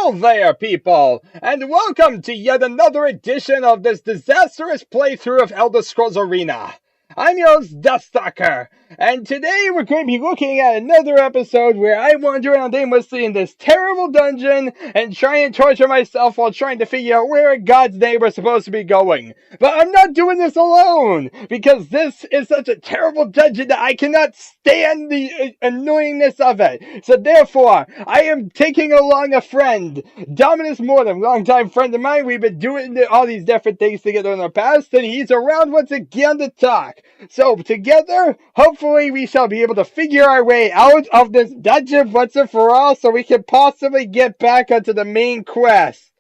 Hello there, people, and welcome to yet another edition of this disastrous playthrough of Elder Scrolls Arena. I'm your host, Deathstalker, and today we're going to be looking at another episode where I wander around aimlessly in this terrible dungeon and try and torture myself while trying to figure out where in God's name we're supposed to be going. But I'm not doing this alone, because this is such a terrible dungeon that I cannot stand the annoyingness of it. So therefore, I am taking along a friend, Dominus Mortem, longtime friend of mine. We've been doing all these different things together in the past, and he's around once again to talk. So together, hopefully we shall be able to figure our way out of this dungeon once and for all so we can possibly get back onto the main quest.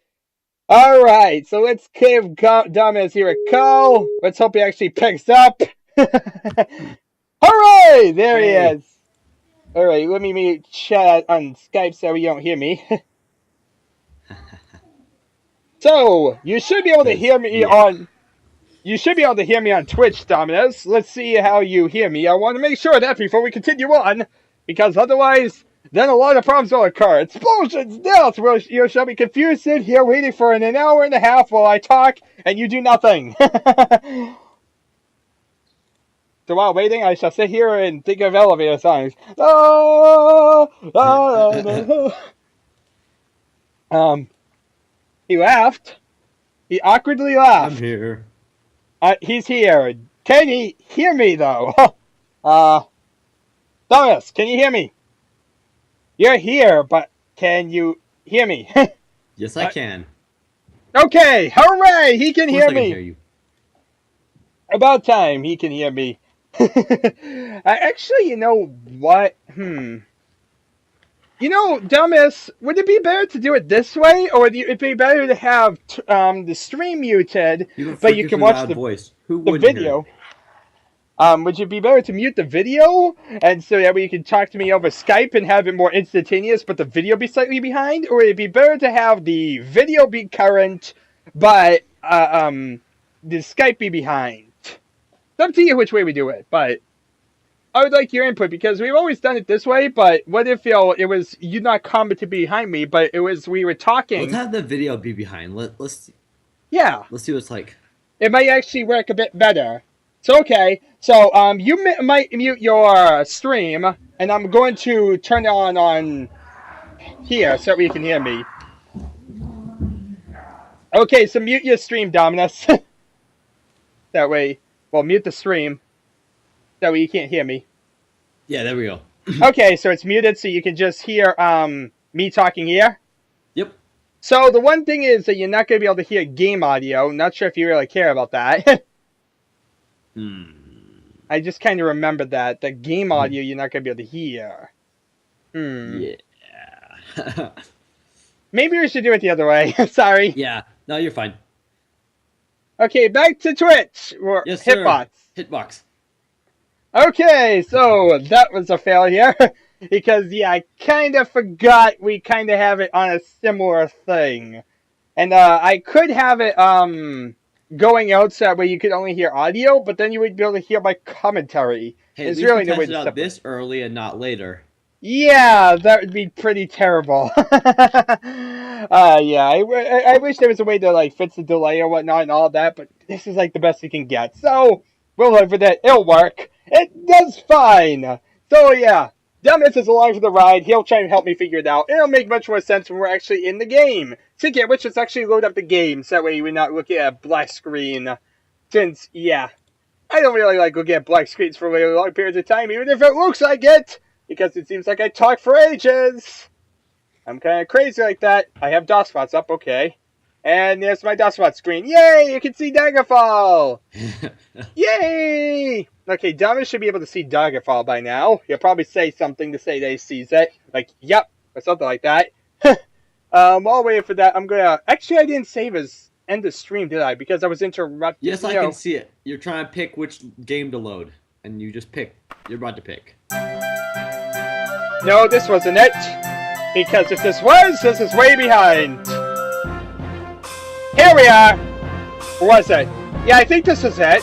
Alright, so let's give Dominus here a call. Let's hope he actually picks up. Hooray! There he is. Alright, let me chat on Skype so you don't hear me. So, you should be able to hear me on... You should be able to hear me on Twitch, Dominus. Let's see how you hear me. I want to make sure of that before we continue on, because otherwise, then a lot of problems will occur. Explosions, deaths, where you shall be confused, sit here waiting for an hour and a half while I talk, and you do nothing. So while waiting, I shall sit here and think of elevator songs. He laughed. He awkwardly laughed. I'm here. He's here. Can he hear me, though? Dominus, can you hear me? You're here, but can you hear me? Yes, I can. Okay, hooray! He can hear me. I can hear you. About time he can hear me. Actually, you know what? You know, Dominus, would it be better to do it this way, or would it be better to have the stream muted, but you can watch the video? Would it be better to mute the video, and so that way you can talk to me over Skype and have it more instantaneous, but the video be slightly behind? Or would it be better to have the video be current, but the Skype be behind? It's up to you which way we do it, but... I would like your input, because we've always done it this way, but what if it was you not commenting behind me, but it was we were talking. Let's have the video be behind. Let's yeah. Let's see what it's like. It might actually work a bit better. So okay, so you might mute your stream, and I'm going to turn it on here so we can hear me. Okay, so mute your stream, Dominus. That way, well, mute the stream. That way you can't hear me. Yeah, there we go. Okay, so it's muted, so you can just hear me talking here. Yep. So the one thing is that you're not going to be able to hear game audio. Not sure if you really care about that. I just kind of remembered that. The game audio you're not going to be able to hear. Yeah. Maybe we should do it the other way. Sorry. Yeah. No, you're fine. Okay, back to Twitch. Or yes, sir. Hitbox. Hitbox. Okay, so that was a failure. Because, yeah, I kind of forgot we kind of have it on a similar thing. And I could have it going out so that way you could only hear audio, but then you would be able to hear my commentary. Hey, at least really no way to it out this early and not later. Yeah, that would be pretty terrible. Yeah, I wish there was a way to, like, fix the delay or whatnot and all that, but this is, like, the best we can get. So, we'll live with it. It'll work. It does fine. So, yeah. Dominus is along for the ride. He'll try and help me figure it out. It'll make much more sense when we're actually in the game. To get which, let's actually load up the game, so that way we're not looking at a black screen. Since, yeah, I don't really like looking at black screens for really long periods of time, even if it looks like it, because it seems like I talk for ages. I'm kind of crazy like that. I have DOS spots up, okay. And there's my DOS spot screen. Yay! You can see Daggerfall! Yay! Okay, Dominus should be able to see Daggerfall by now. He'll probably say something to say that he sees it. Like, yep, or something like that. While waiting for that, I'm gonna... Actually, I didn't save his end of stream, did I? Because I was interrupted. Yes, I can see it. You're trying to pick which game to load. And you just pick. You're about to pick. No, this wasn't it. Because if this is way behind. Here we are! Or was it? Yeah, I think this is it.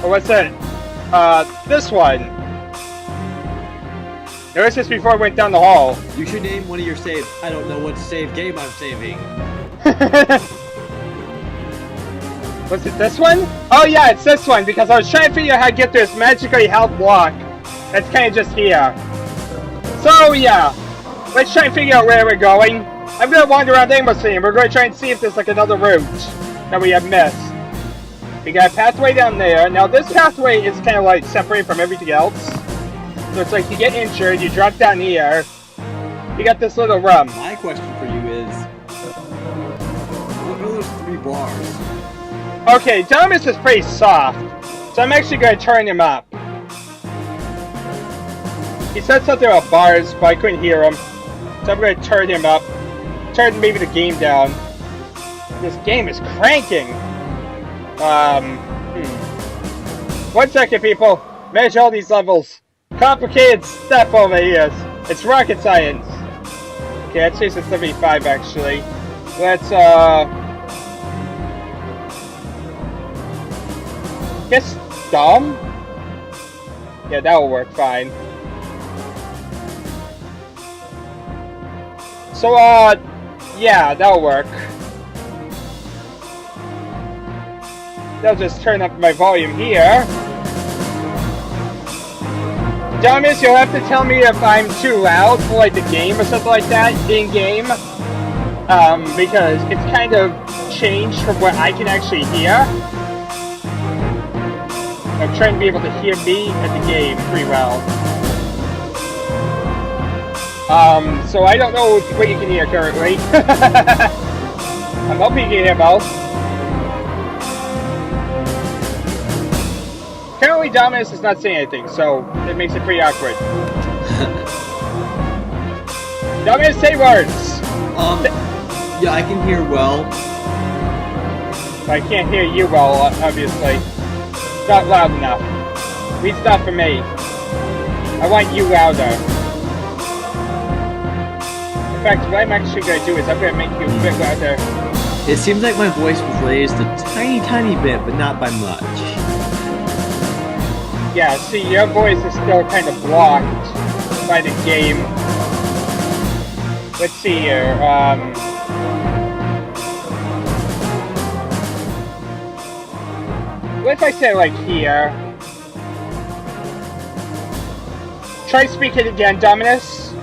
Or what's it? This one. It was just before I went down the hall. You should name one of your saves. I don't know what save game I'm saving. Was it this one? Oh yeah, it's this one, because I was trying to figure out how to get this magically held block. That's kind of just here. So yeah, let's try and figure out where we're going. I'm going to wander around aimlessly, and we're going to try and see if there's like another route that we have missed. We got a pathway down there. Now this pathway is kind of like separated from everything else. So it's like you get injured, you drop down here, you got this little room. My question for you is, what are those 3 bars? Okay, Dominus is pretty soft, so I'm actually going to turn him up. He said something about bars, but I couldn't hear him, so I'm going to turn him up. Turn maybe the game down. This game is cranking. 1 second, people. Manage all these levels. Complicated stuff over here. It's rocket science. Okay, let's chase at 75 actually. Let's guess Dom? Yeah, that will work fine. So yeah, that'll work. They'll just turn up my volume here. Dominus, you'll have to tell me if I'm too loud for like the game or something like that in game, because it's kind of changed from what I can actually hear. I'm trying to be able to hear me at the game pretty well. So I don't know what you can hear currently. I'm hoping you can hear both. Currently, Dominus is not saying anything, so it makes it pretty awkward. Dominus, say words! Yeah, I can hear well. I can't hear you well, obviously. It's not loud enough. At least not for me. I want you louder. In fact, what I'm actually going to do is I'm going to make you a bit louder. It seems like my voice was raised a tiny bit, but not by much. Yeah, see, your voice is still kind of blocked by the game. Let's see here, what if I say, like, here? Try speaking again, Dominus.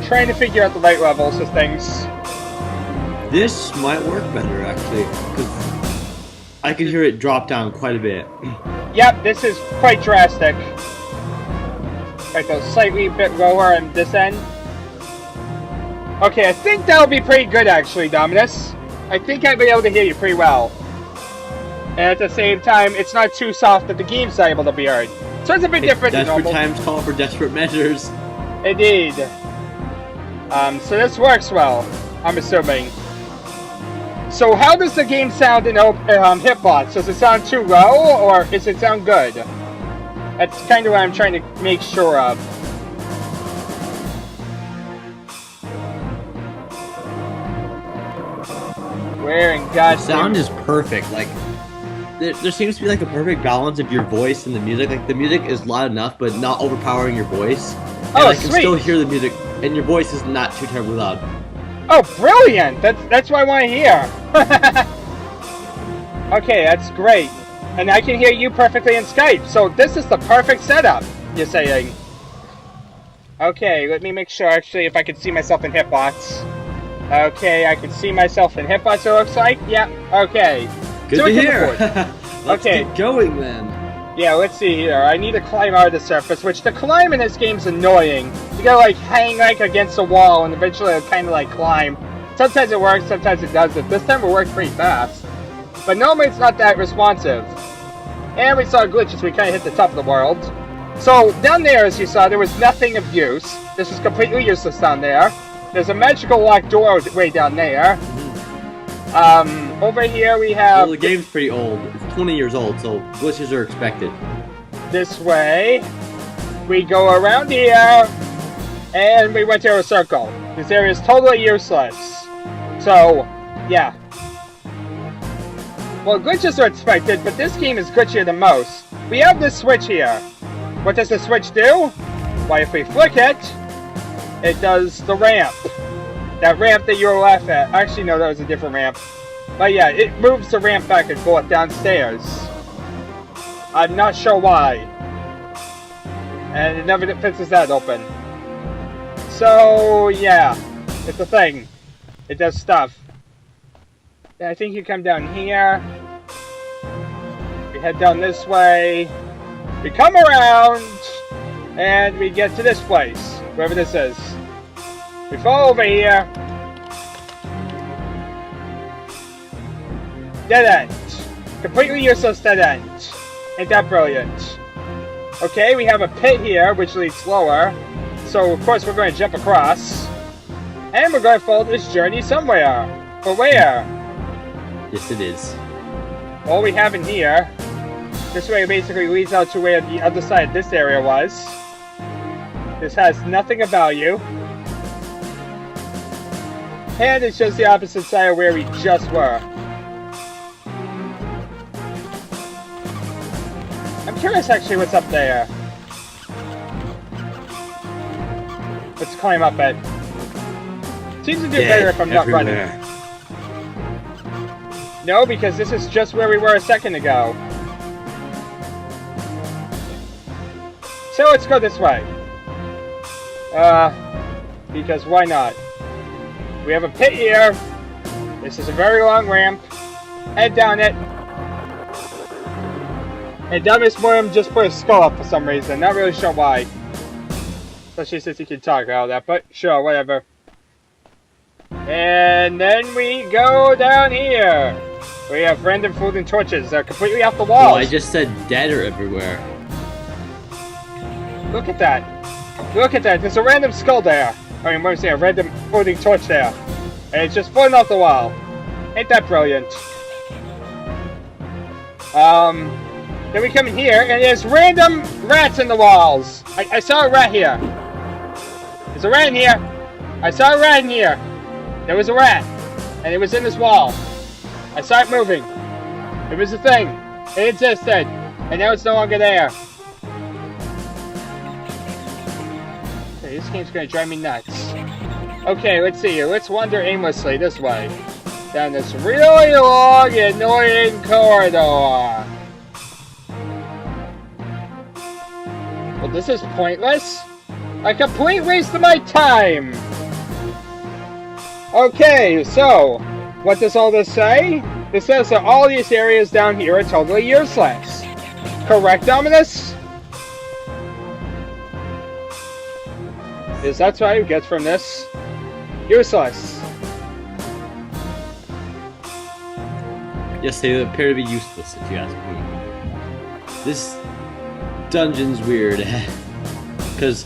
Trying to figure out the right levels of things. This might work better, actually, because I can hear it drop down quite a bit. Yep, this is quite drastic. Right, so slightly a bit lower on this end. Okay, I think that'll be pretty good, actually, Dominus. I think I'll be able to hear you pretty well. And at the same time, it's not too soft that the game's not able to be heard. So it's a bit different than normal. Desperate times call for desperate measures. Indeed. So this works well, I'm assuming. So how does the game sound in hitbox? Does it sound too low, or does it sound good? That's kind of what I'm trying to make sure of. Where in God's The sound is perfect. Like, there seems to be like a perfect balance of your voice and the music. Like, the music is loud enough, but not overpowering your voice. And Oh, I can sweet. still hear the music, and your voice is not too terribly loud. Oh, brilliant! That's what I want to hear. Okay, that's great. And I can hear you perfectly in Skype, so this is the perfect setup, you're saying. Okay, let me make sure, actually, if I can see myself in hitbox. Okay, I can see myself in hitbox, it looks like. Yeah, okay. Good So to we can hear. record. Let's Okay. get going then. Yeah, let's see here. I need to climb out of the surface, which the climb in this game's annoying. You gotta, like, hang, like, against a wall, and eventually it'll kind of, like, climb. Sometimes it works, sometimes it doesn't. This time it worked pretty fast. But normally it's not that responsive. And we saw a glitch as we kind of hit the top of the world. So, down there, as you saw, there was nothing of use. This is completely useless down there. There's a magical locked door way down there. Over here we have... Well, the game's pretty old. It's 20 years old, so glitches are expected. This way. We go around here. And we went to a circle. This area is totally useless. So, yeah. Well, glitches are expected, but this game is glitchier than most. We have this switch here. What does the switch do? Why, if we flick it, it does the ramp. That ramp that you were left at. Actually, no, that was a different ramp. But yeah, it moves the ramp back and forth downstairs. I'm not sure why. And it never fixes that open. So, yeah. It's a thing. It does stuff. I think you come down here. We head down this way. We come around. And we get to this place. Wherever this is. We fall over here. Dead end. Completely useless dead end. Ain't that brilliant? Okay, we have a pit here, which leads lower. So, of course, we're going to jump across. And we're going to follow this journey somewhere. But where? Yes, it is. All we have in here. This way basically leads out to where the other side of this area was. This has nothing of value. And it's just the opposite side of where we just were. I'm curious actually what's up there. Let's climb up it. Seems to do better if I'm not running. No, because this is just where we were a second ago. So let's go this way. Because why not? We have a pit here. This is a very long ramp. Head down it. And Dominus just put his skull up for some reason. Not really sure why. Especially since he can talk about that. But sure, whatever. And then we go down here. We have random food and torches. They're completely off the walls. Oh, I just said dead are everywhere. Look at that. Look at that. There's a random skull there. I mean, what am I saying? A random floating torch there. And it's just floating off the wall. Ain't that brilliant? Then we come in here, and there's random rats in the walls. I saw a rat here. There's a rat in here. I saw a rat in here. There was a rat. And it was in this wall. I saw it moving. It was a thing. It existed. And now it's no longer there. Okay, this game's gonna drive me nuts. Okay, let's see here. Let's wander aimlessly this way. Down this really long, annoying corridor. Well, this is pointless. A complete waste of my time. Okay, so, what does all this say? This says that all these areas down here are totally useless. Correct, Dominus? Is that what you get from this? Useless. Yes, they appear to be useless, if you ask me. This dungeon's weird. Because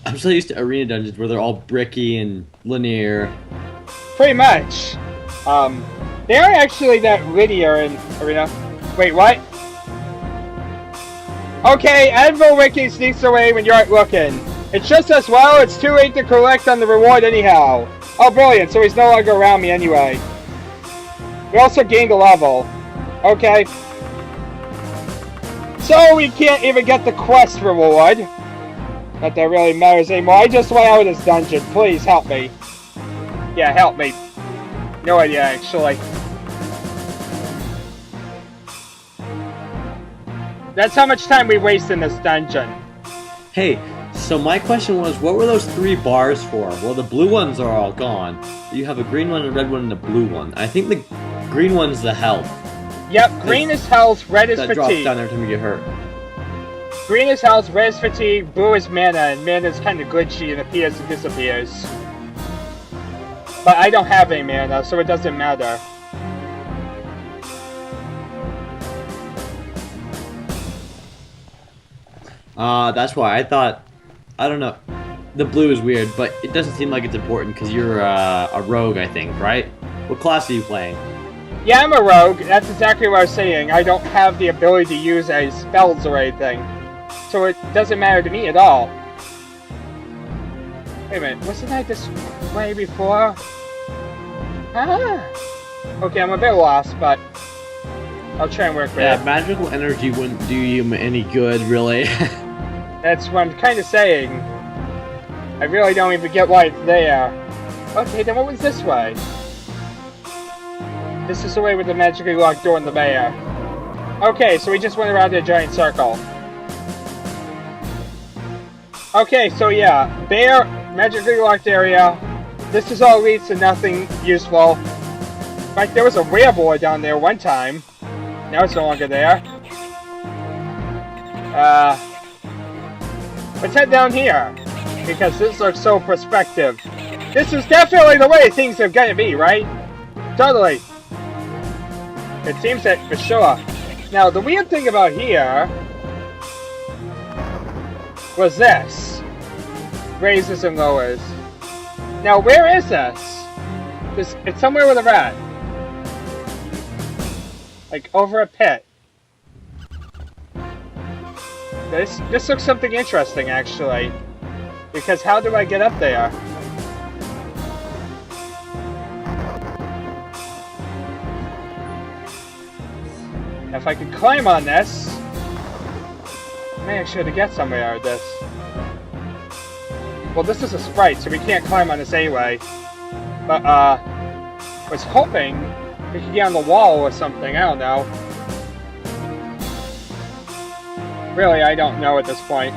I'm so used to arena dungeons where they're all bricky and linear. Pretty much. They aren't actually that linear in arena. Wait, what? Okay, Anvil Wiki sneaks away when you aren't looking. It's just as well, it's too late to collect on the reward anyhow. Oh, brilliant, so he's no longer around me anyway. We also gained a level. Okay. So we can't even get the quest reward. Not that really matters anymore. I just went out of this dungeon. Please, help me. Yeah, help me. No idea, actually. That's how much time we waste in this dungeon. Hey, so my question was, what were those 3 bars for? Well, the blue ones are all gone. You have a green one, a red one, and a blue one. I think the green one's the health. Yep, green is health, red is that fatigue. drops down every time you get hurt. Green is health, red is fatigue, blue is mana, and mana is kind of glitchy and appears and disappears. But I don't have any mana, so it doesn't matter. That's why I thought, I don't know, the blue is weird, but it doesn't seem like it's important because you're a rogue, I think, right? What class are you playing? Yeah, I'm a rogue. That's exactly what I was saying. I don't have the ability to use any spells or anything. So it doesn't matter to me at all. Wait a minute, wasn't I this way before? Ah! Okay, I'm a bit lost, but I'll try and work with it. Yeah, magical energy wouldn't do you any good, really. That's what I'm kind of saying. I really don't even get why it's there. Okay, then what was this way? This is the way with the magically locked door in the bear. Okay, so we just went around a giant circle. Okay, so yeah, bear, magically locked area. This is all leads to nothing useful. In fact, there was a werewolf down there one time. Now it's no longer there. Let's head down here, because this looks so prospective. This is definitely the way things are gonna be, right? Totally. It seems that for sure. Now, the weird thing about here was this. Raises and lowers. Now, where is this? It's somewhere with a rat. Like, over a pit. This looks something interesting, actually. Because how do I get up there? If I could climb on this, I may actually get somewhere with this. Well, this is a sprite, so we can't climb on this anyway. But, was hoping we could get on the wall or something, I don't know. Really, I don't know at this point.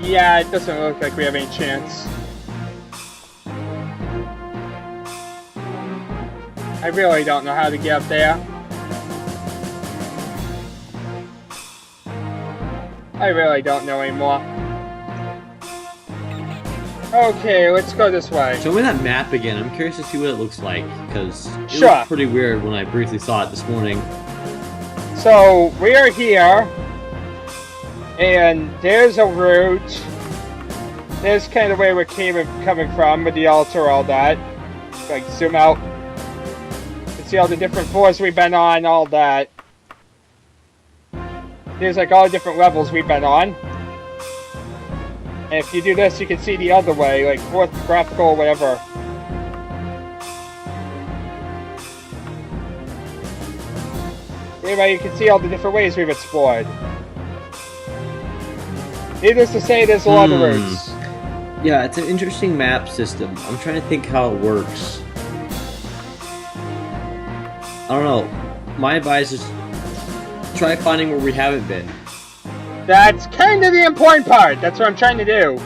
Yeah, it doesn't look like we have any chance. I really don't know how to get up there. I really don't know anymore. Okay, let's go this way. Show me that map again. I'm curious to see what it looks like, because it Sure. looked pretty weird when I briefly saw it this morning. So, we are here, and there's a route. There's kind of where we're coming from with the altar, all that. Like, zoom out. You can see all the different floors we've been on, all that. There's like all the different levels we've been on. And if you do this, you can see the other way, like fourth graphical or whatever. Anyway, you can see all the different ways we've explored. Needless to say, there's a lot of routes. Yeah, it's an interesting map system. I'm trying to think how it works. I don't know. My advice is try finding where we haven't been. That's kind of the important part. That's what I'm trying to do.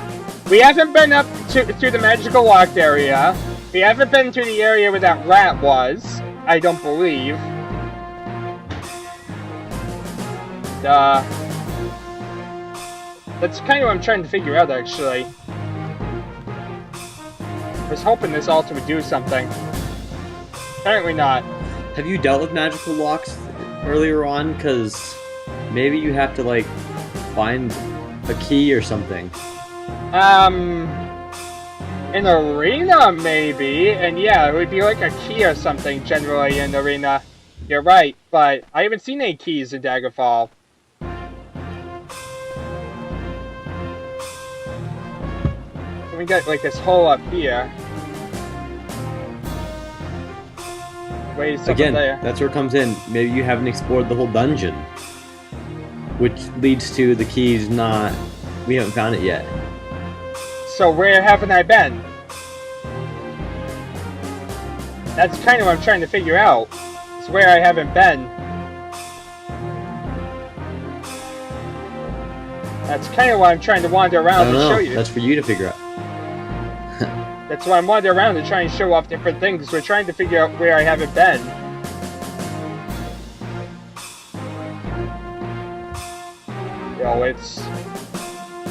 We haven't been up to the magical locked area. We haven't been to the area where that rat was. I don't believe. That's kind of what I'm trying to figure out, actually. I was hoping this altar would do something. Apparently not. Have you dealt with magical locks earlier on? Because maybe you have to, like, find a key or something. In arena, maybe. And yeah, it would be like a key or something, generally, in arena. You're right, but I haven't seen any keys in Daggerfall. We got like this hole up here. Wait, Again, there. that's where it comes in. Maybe you haven't explored the whole dungeon. Which leads to the keys not... We haven't found it yet. So where haven't I been? That's kind of what I'm trying to figure out. It's where I haven't been. That's kind of why I'm trying to wander around and show you. That's for you to figure out. That's why I'm wandering around and trying to show off different things. We're trying to figure out where I haven't been. You know, it's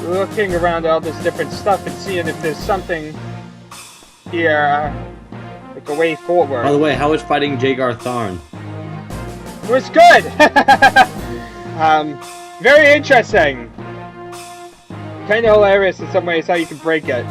looking around all this different stuff and seeing if there's something here, like a way forward. By the way, how was fighting Jagar Tharn? It was good! Very interesting. Kind of hilarious in some ways how you can break it.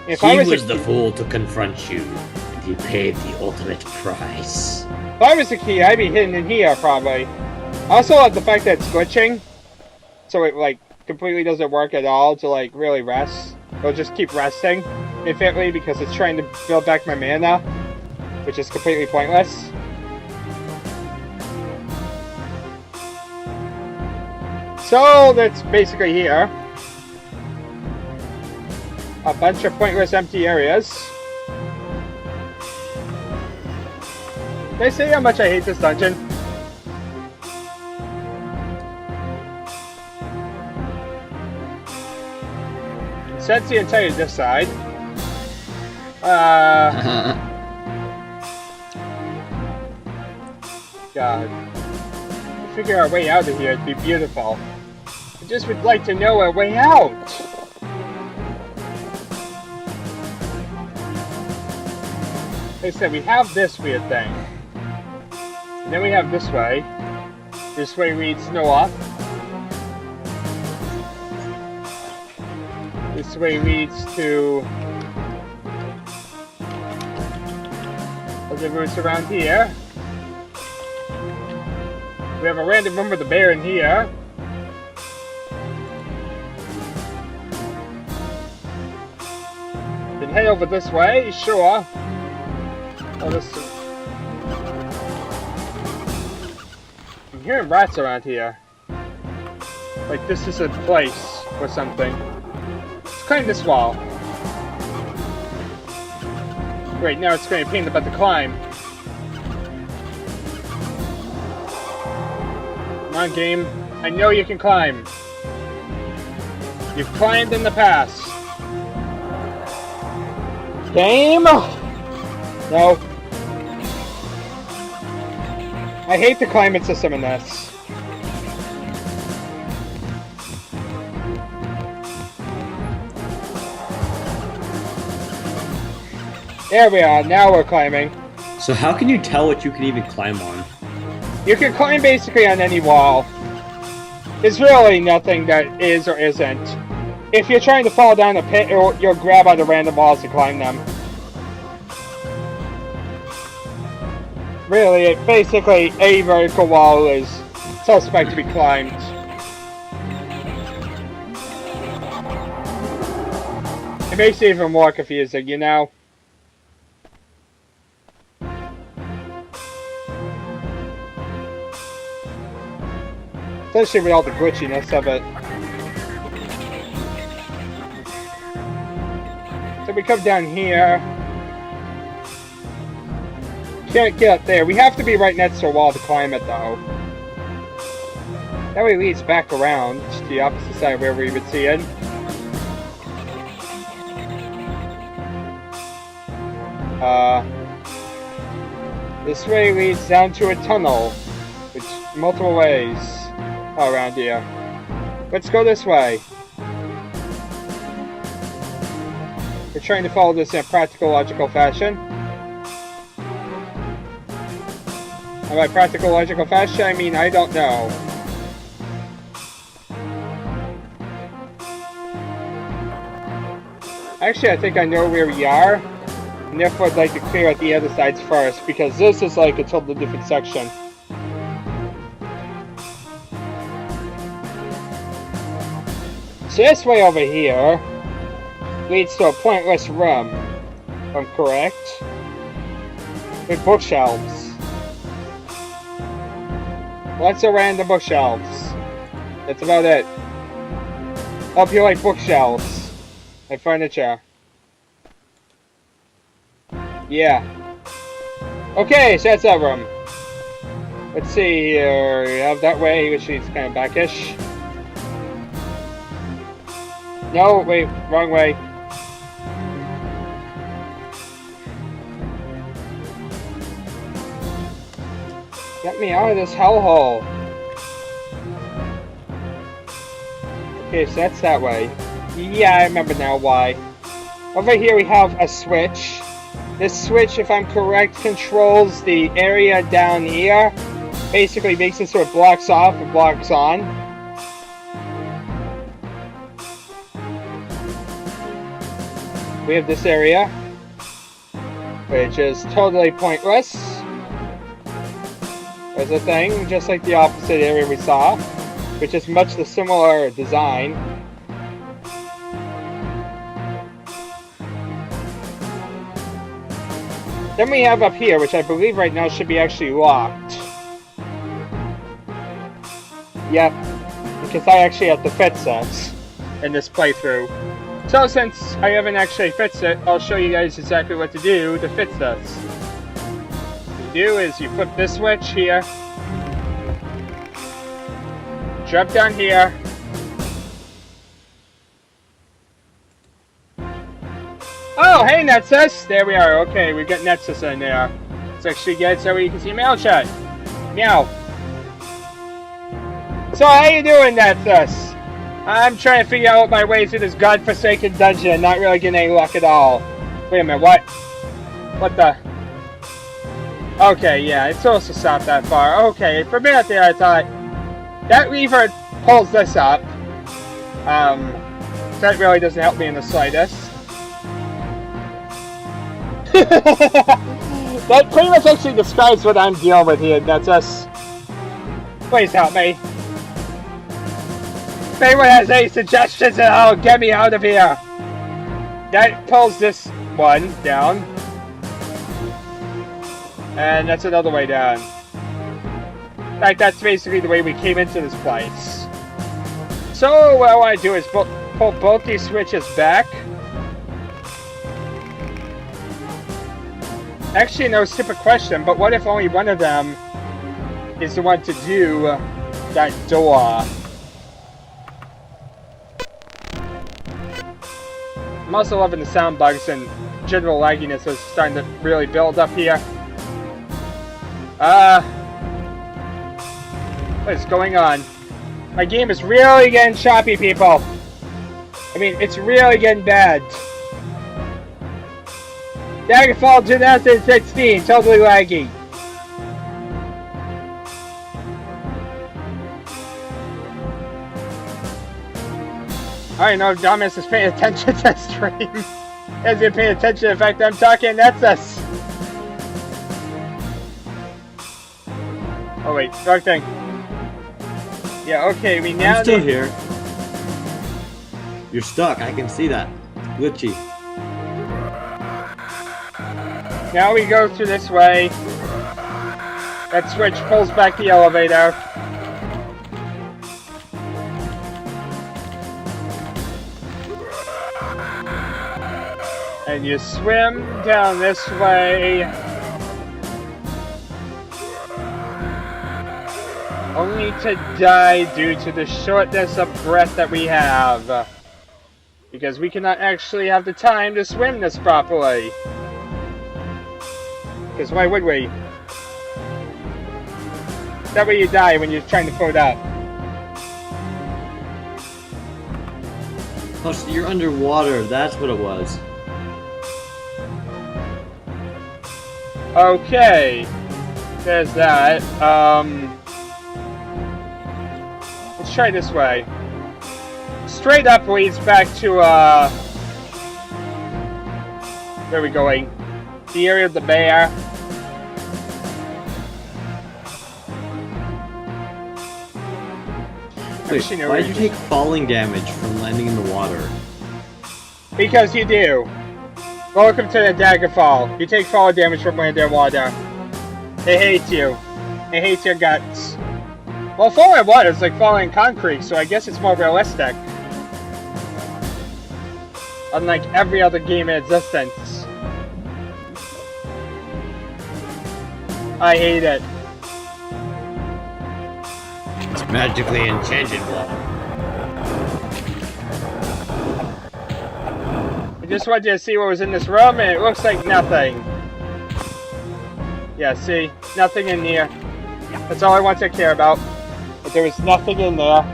If He was the fool to confront you, and he paid the ultimate price. If I was the key, I'd be hidden in here, probably. I also like the fact that it's glitching. So it, like, completely doesn't work at all to, like, really rest. It'll just keep resting infinitely because it's trying to build back my mana. which is completely pointless. So that's basically here. A bunch of pointless empty areas. Did I say how much I hate this dungeon? So that's the entire this side. God. To figure our way out of here, it'd be beautiful. I just would like to know our way out. Like I said, we have this weird thing. And then we have this way. This way leads north. This way leads to other routes around here. We have a random room with a bear in here. Then head over this way, sure. Oh, this. I'm hearing rats around here. Like this is a place or something. Let's climb this wall. Wait, now it's going to be a pain about the climb. Come on, game. I know you can climb. You've climbed in the past. Game? No. I hate the climate system in this. There we are, now we're climbing. So how can you tell what you can even climb on? You can climb basically on any wall. There's really nothing that is or isn't. If you're trying to fall down a pit, you'll grab onto random walls to climb them. Really, basically, a vertical wall is suspect to be climbed. It makes it even more confusing, you know? Especially with all the glitchiness of it. So we come down here. Can't get up there. We have to be right next to a wall to climb it, though. That way it leads back around to the opposite side where we would see it. This way leads down to a tunnel, which multiple ways around here. Let's go this way. We're trying to follow this in a practical, logical fashion. And by practical, logical fashion, I mean I don't know. Actually, I think I know where we are, and therefore I'd like to clear out the other sides first, because this is like a totally different section. So this way over here leads to a pointless room, if I'm correct, with bookshelves. Lots of random bookshelves. That's about it. Hope you like bookshelves and furniture. Yeah. Okay, so that's that room. Let's see here. We have that way, which is kind of backish. No, wait, wrong way. Get me out of this hellhole. Okay, so that's that way. Yeah, I remember now why. Over here we have a switch. This switch, if I'm correct, controls the area down here. Basically makes it so it blocks off and blocks on. We have this area, which is totally pointless. There's a thing, just like the opposite area we saw, which is much the similar design. Then we have up here, which I believe right now should be actually locked. Yep, because I actually have to fix this in this playthrough. So since I haven't actually fixed it, I'll show you guys exactly what to do to fix this. What you do is you flip this switch here, jump down here, oh, hey Nexus! There we are, okay, we've got Nexus in there. Let's actually get so you can see mail chat. Meow. So how you doing, Nexus? I'm trying to figure out my way through this godforsaken dungeon, not really getting any luck at all. Wait a minute, what? What the? Okay, yeah, it's supposed to stop that far. Okay, for a minute there I thought, that lever pulls this up. That really doesn't help me in the slightest. That pretty much actually describes what I'm dealing with here, Nexus. Please help me. If anyone has any suggestions, get me out of here. That pulls this one down. And that's another way down. In fact, that's basically the way we came into this place. So what I want to do is pull both these switches back. Actually, no, stupid question, but what if only one of them is the one to do that door? I'm also loving the sound bugs and general lagginess is starting to really build up here. What is going on? My game is really getting choppy, people. I mean, it's really getting bad. Daggerfall 2016, totally laggy. I know Dominus is paying attention to the stream. As you pay attention to the fact that I'm talking Nexus. Oh wait, wrong thing. Yeah, okay, we now I'm still here. You're stuck, I can see that. Glitchy. Now we go through this way. That switch pulls back the elevator. And you swim down this way. Only to die due to the shortness of breath that we have. Because we cannot actually have the time to swim this properly. Because why would we? That way you die when you're trying to float up. Oh, so you're underwater, that's what it was. Okay. There's that. Let's try this way. Straight up leads back to, where are we going? The area of the bear. Wait, why did you take falling damage from landing in the water? Because you do. Welcome to the Daggerfall. You take falling damage from landing in water. It hates you. It hates your guts. Well, falling in water is like falling in concrete, so I guess it's more realistic. Unlike every other game in existence. I hate it. It's magically enchanted water. I just wanted you to see what was in this room, and it looks like nothing. Yeah, see? Nothing in here. That's all I want to care about. But there was nothing in there.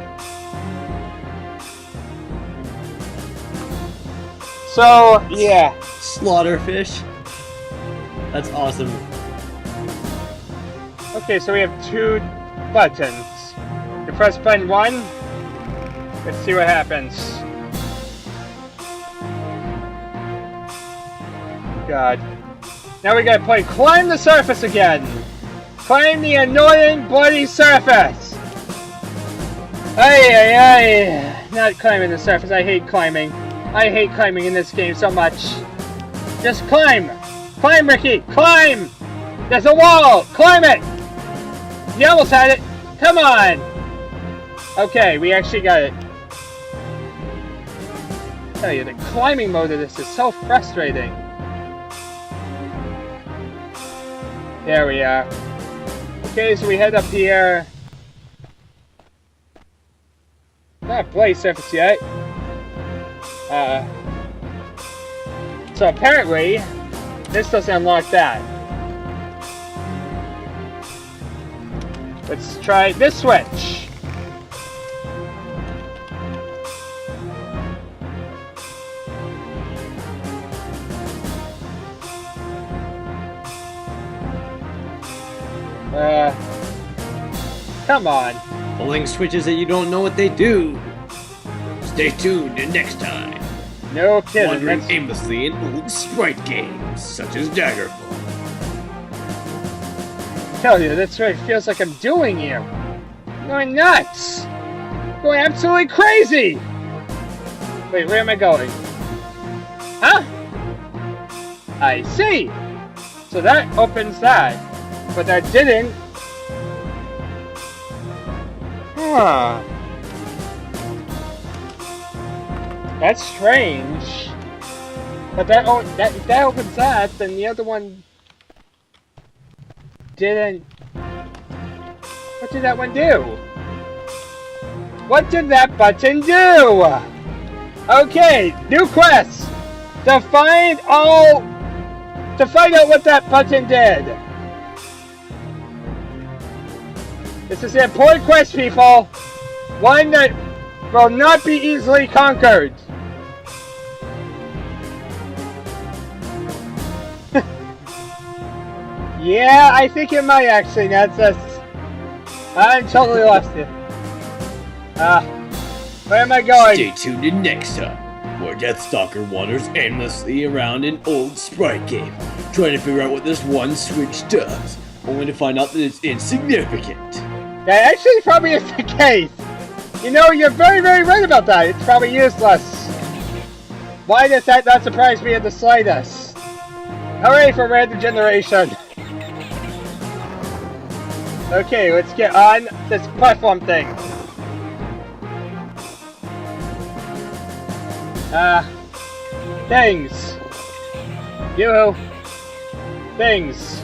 So, yeah. Slaughterfish. That's awesome. Okay, so we have two buttons. You press button 1. Let's see what happens. God. Now we gotta play climb the surface again. Climb the annoying bloody surface. Ay. Not climbing the surface. I hate climbing. I hate climbing in this game so much. Just climb. Climb, Ricky! Climb! There's a wall! Climb it! You almost had it! Come on! Okay, we actually got it. I tell you, the climbing mode of this is so frustrating. There we are. Okay, so we head up here. Not blaze surface yet. So apparently, this doesn't unlock that. Let's try this switch. Come on. Pulling switches that you don't know what they do. Stay tuned and next time. No kidding. Wandering aimlessly in old sprite games, such as Daggerfall. I tell you, that's what it feels like I'm doing here. I'm going nuts! Going absolutely crazy! Wait, where am I going? Huh? I see! So that opens that. But that didn't. Huh. That's strange. But that opens that, then the other one didn't. What did that one do? What did that button do? Okay, new quest. To find out what that button did. This is an important quest, people. One that will not be easily conquered. Yeah, I think it might actually, Nexus. I'm totally lost here. Where am I going? Stay tuned in next time, where Deathstalker wanders aimlessly around an old sprite game, trying to figure out what this one switch does, only to find out that it's insignificant. That actually probably is the case. You know, you're very, very right about that. It's probably useless. Why does that not surprise me in the slightest? Hooray for random generation. Okay, let's get on this platform thing. Things. Yoo-hoo. Things.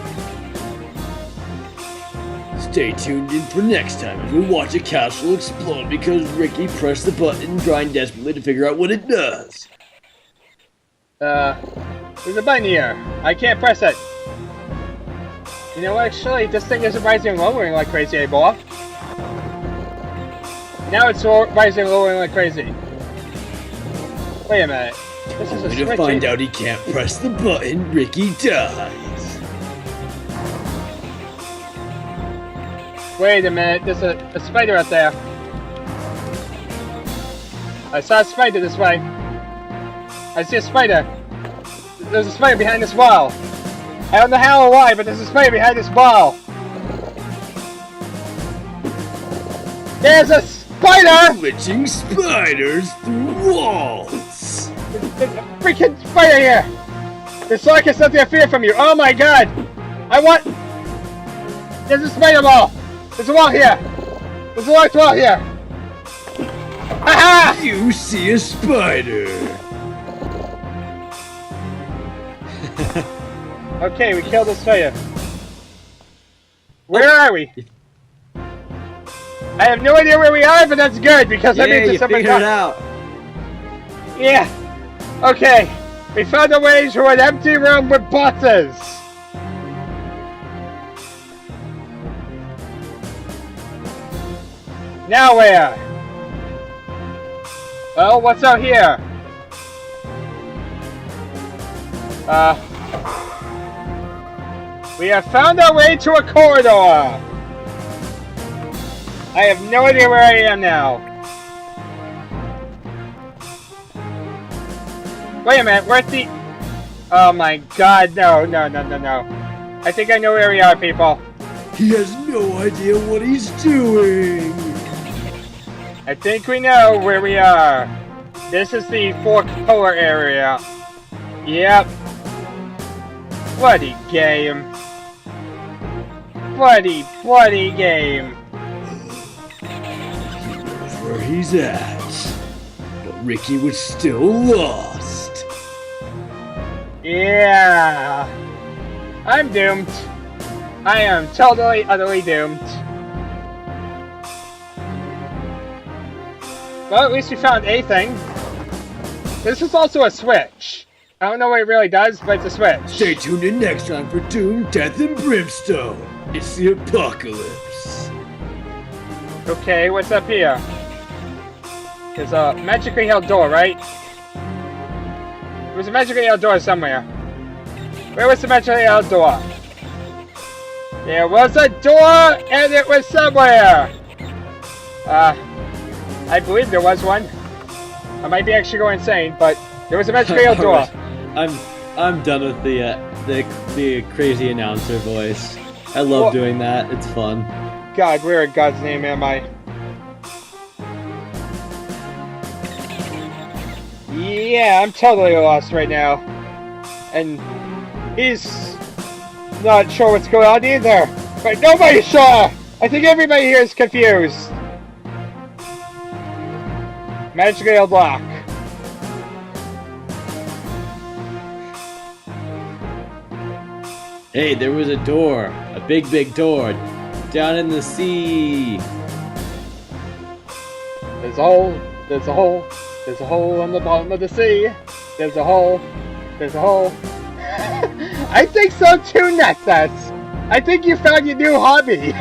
Stay tuned in for next time as we watch a castle explode because Ricky pressed the button trying desperately to figure out what it does. There's a button here. I can't press it. You know what, actually, this thing isn't rising and lowering like crazy anymore. Now it's rising and lowering like crazy. Wait a minute. This is a switch. To find out he can't press the button, Ricky dies. Wait a minute, there's a spider out there. I saw a spider this way. I see a spider. There's a spider behind this wall. I don't know how or why, but there's a spider behind this wall. There's a spider! Glitching spiders through walls. There's a freaking spider here! There's like it's something I fear from you. Oh my god! There's a spider wall! There's a wall here! There's a locked wall here! Aha! You see a spider. Okay, we killed the spider. Where are we? I have no idea where we are, but that's good because that means it's figured it out. Yeah. Okay. We found a way to an empty room with bosses. Now where? Well, what's out here? We have found our way to a corridor. I have no idea where I am now. Wait a minute, where's the... Oh my god, no. I think I know where we are, people. He has no idea what he's doing. I think we know where we are. This is the fourth pillar area. Yep. Bloody game. Bloody game. He knows where he's at. But Ricky was still lost. Yeah. I'm doomed. I am totally, utterly doomed. Well, at least we found a thing. This is also a switch. I don't know what it really does, but it's a switch. Stay tuned in next time for Doom, Death, and Brimstone. It's the apocalypse. Okay, what's up here? There's a magically held door, right? There's a magically held door somewhere. Where was the magically held door? There was a door, and it was somewhere! I believe there was one. I might be actually going insane, but there was a magically held door. I'm done with the crazy announcer voice. I love doing that. It's fun. God, where in God's name am I? Yeah, I'm totally lost right now. And he's not sure what's going on either. But nobody's sure! I think everybody here is confused. Magically held lock. Hey, there was a door. A big door. Down in the sea. There's a hole. There's a hole. There's a hole on the bottom of the sea. There's a hole. There's a hole. I think so too, Nexus. I think you found your new hobby.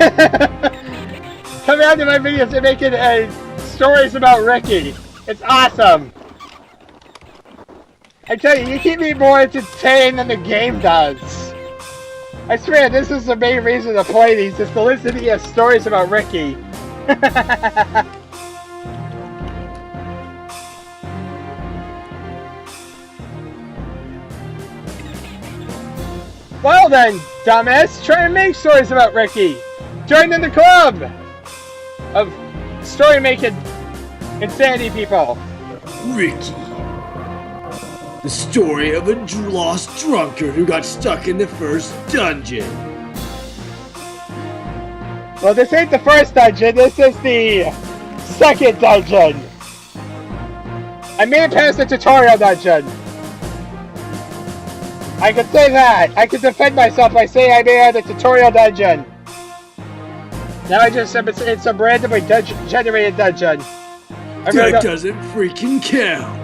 Coming out to my videos and making stories about Ricky. It's awesome. I tell you, you keep me more entertained than the game does. I swear, this is the main reason to play these, is to listen to your stories about Ricky. Well then, Dominus, try and make stories about Ricky. Join in the club of story-making insanity people. Ricky. The story of a lost drunkard who got stuck in the first dungeon. Well, this ain't the first dungeon, this is the second dungeon. I made it past the tutorial dungeon. I can say that. I can defend myself by saying I made it out of the tutorial dungeon. Now it's a randomly generated dungeon. That doesn't freaking count.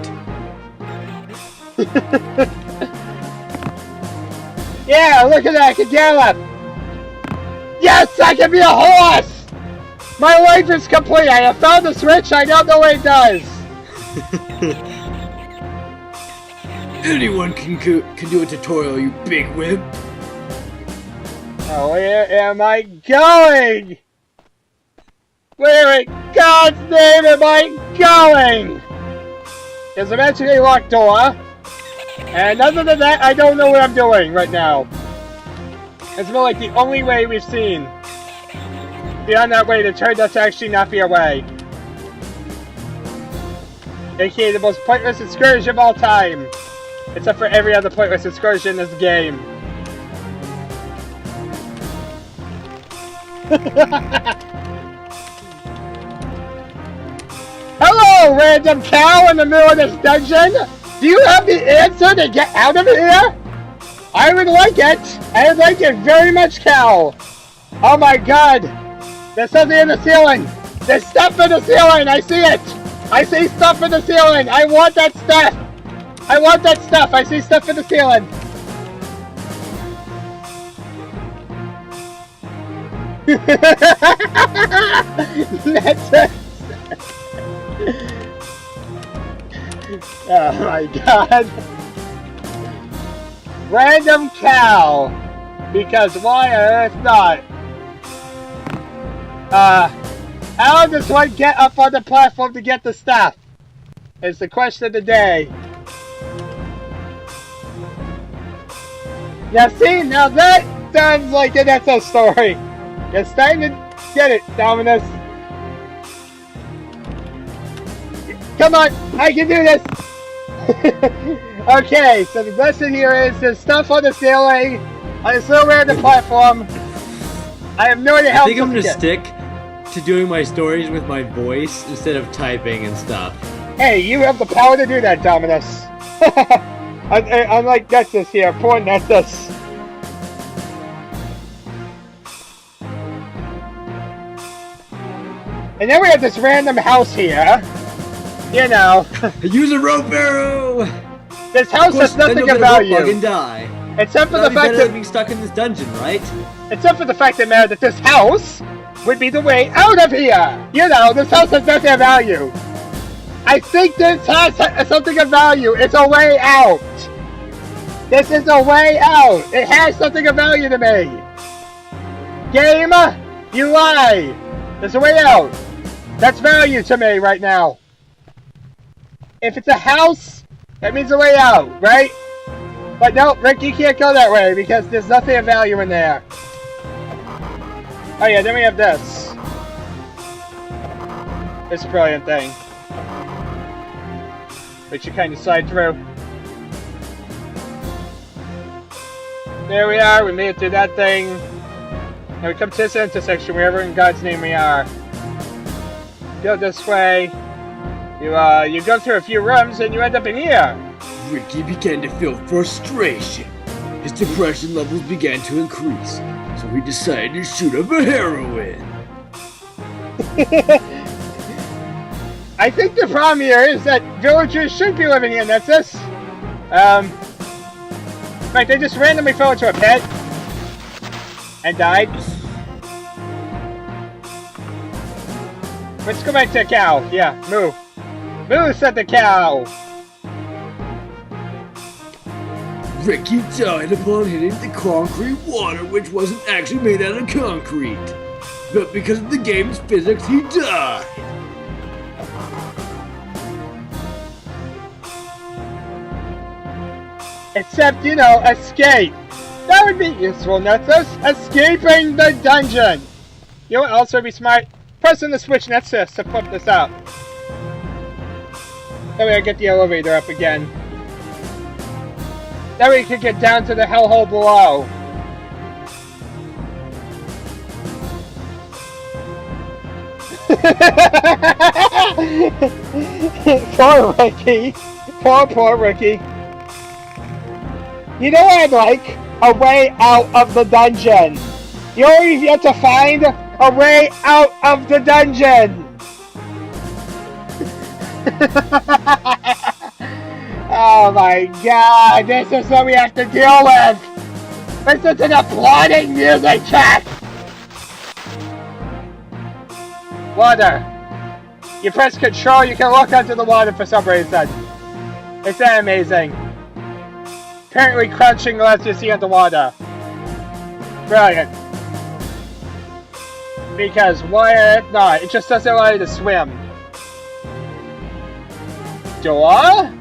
Yeah, look at that, I can gallop! Yes, I can be a horse! My life is complete, I have found the switch, I don't know what it does! Anyone can do a tutorial, you big wimp. Oh, where am I going? Where in God's name am I going? There's a magically locked door. And other than that, I don't know what I'm doing right now. It's more like the only way we've seen. Beyond that way, that turned out to actually not be a way. AKA the most pointless excursion of all time. Except for every other pointless excursion in this game. Hello, random cow in the middle of this dungeon! Do you have the answer to get out of here? I would like it! I would like it very much, cow! Oh my god! There's something in the ceiling! There's stuff in the ceiling! I see it! I see stuff in the ceiling! I want that stuff! I want that stuff! I see stuff in the ceiling! That's it! Oh my god. Random cow. Because why on earth not? How does one get up on the platform to get the stuff? Is the question of the day. Now see, now that sounds like an Nexus story. It's time to get it, Dominus. Come on, I can do this! Okay, so the lesson here is there's stuff on the ceiling, on this little random platform. I have no idea how I think I'm gonna stick to doing my stories with my voice instead of typing and stuff. Hey, you have the power to do that, Dominus. Unlike Nexus here, poor Nexus. And then we have this random house here. You know. Use a rope arrow! This house has nothing of value. And die. Except for the fact that being stuck in this dungeon, right? Except for the fact that this house would be the way out of here. You know, this house has nothing of value. I think this has something of value. It's a way out. This is a way out. It has something of value to me. Game, you lie. There's a way out. That's value to me right now. If it's a house, that means a way out, right? But no, Rick, you can't go that way because there's nothing of value in there. Oh yeah, then we have this. This brilliant thing. Which you kind of slide through. There we are, we made it through that thing. Now we come to this intersection, wherever in God's name we are. Go this way. You go through a few rooms and you end up in here. Ricky began to feel frustration. His depression levels began to increase, so he decided to shoot up a heroin. I think the problem here is that villagers should be living in Nexus. In fact, they just randomly fell into a pit and died. Let's go back to the cow. Yeah, moo. Moo, said the cow. Ricky died upon hitting the concrete water, which wasn't actually made out of concrete. But because of the game's physics, he died. Except, you know, escape. That would be useful, Nexus. Escaping the dungeon. You know what else would be smart? Pressing the switch Nexus to flip this up. That way I get the elevator up again. That way you can get down to the hellhole below. Poor Ricky. Poor Ricky. You know what I'd like? A way out of the dungeon. You only have to find a way out of the dungeon. Oh my god, this is what we have to deal with! Listen to the plodding music track! Water. You press control, you can look under the water for some reason. It's that amazing. Apparently crouching lets you see underwater. Brilliant. Because why not? It just doesn't allow you to swim. Door?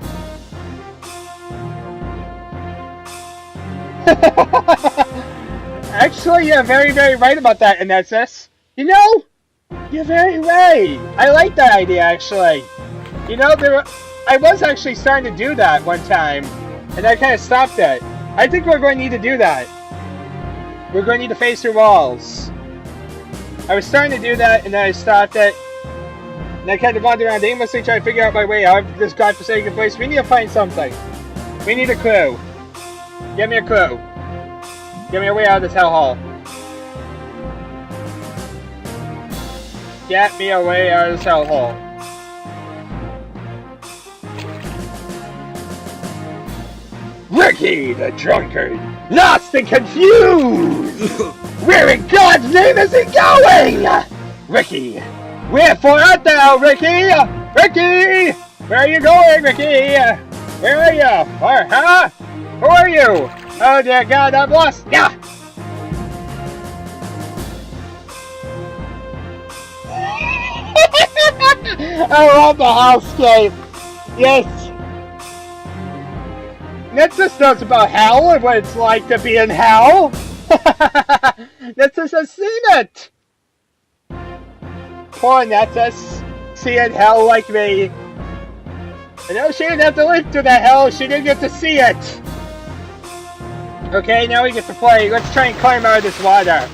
Actually, you're very, very right about that, Nexus. You know, you're very right. I like that idea, actually. You know, I was actually starting to do that one time, and I kind of stopped it. I think we're going to need to do that. We're going to need to face through walls. I was starting to do that, and then I stopped it. And I kind of wandered around aimlessly trying to figure out my way out of this godforsaken place. We need to find something. We need a clue. Give me a clue. Give me a way out of this hellhole. Get me a way out of this hellhole. Ricky the drunkard, lost and confused! Where in God's name is he going? Ricky, wherefore art thou, Ricky? Ricky! Where are you going, Ricky? Where are you? Huh? Who are you? Oh dear God, I'm lost! Yeah! I love the hellscape! Yes! Nexus knows about hell and what it's like to be in hell! Nexus has seen it! Poor Nexus, seeing hell like me. I know she didn't have to live through that hell, she didn't get to see it! Okay, now we get to play. Let's try and climb out of this water.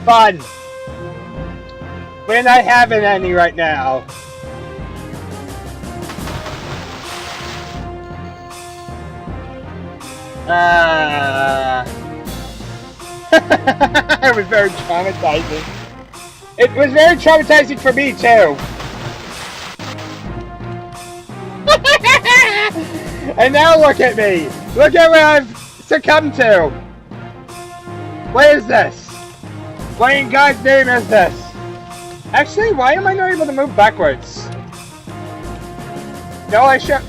Fun! We're not having any right now. It was very traumatizing. It was very traumatizing for me too. And now look at me. Look at where I've succumbed to. What is this? What in God's name is this? Actually, why am I not able to move backwards? No, I should...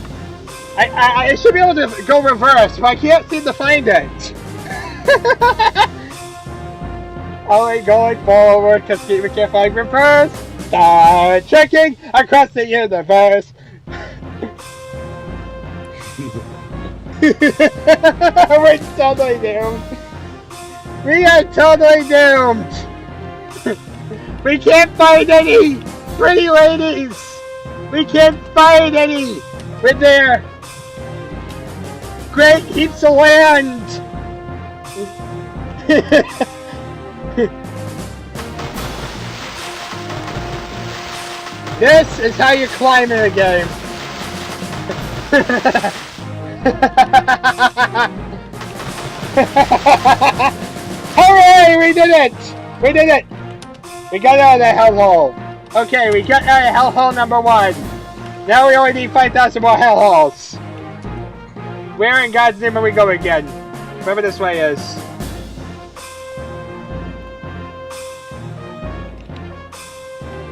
I should be able to go reverse, but I can't seem to find it. Only going forward, because we can't find reverse. Start checking across the universe. We're totally doomed. We are totally doomed. We can't find any pretty ladies. We can't find any with their great heaps of land. This is how you climb in a game. Hooray! We did it! We did it! We got out of the hellhole. Okay, we got out of hellhole number 1. Now we only need 5,000 more hellholes. Where in God's name are we going again? Wherever this way is.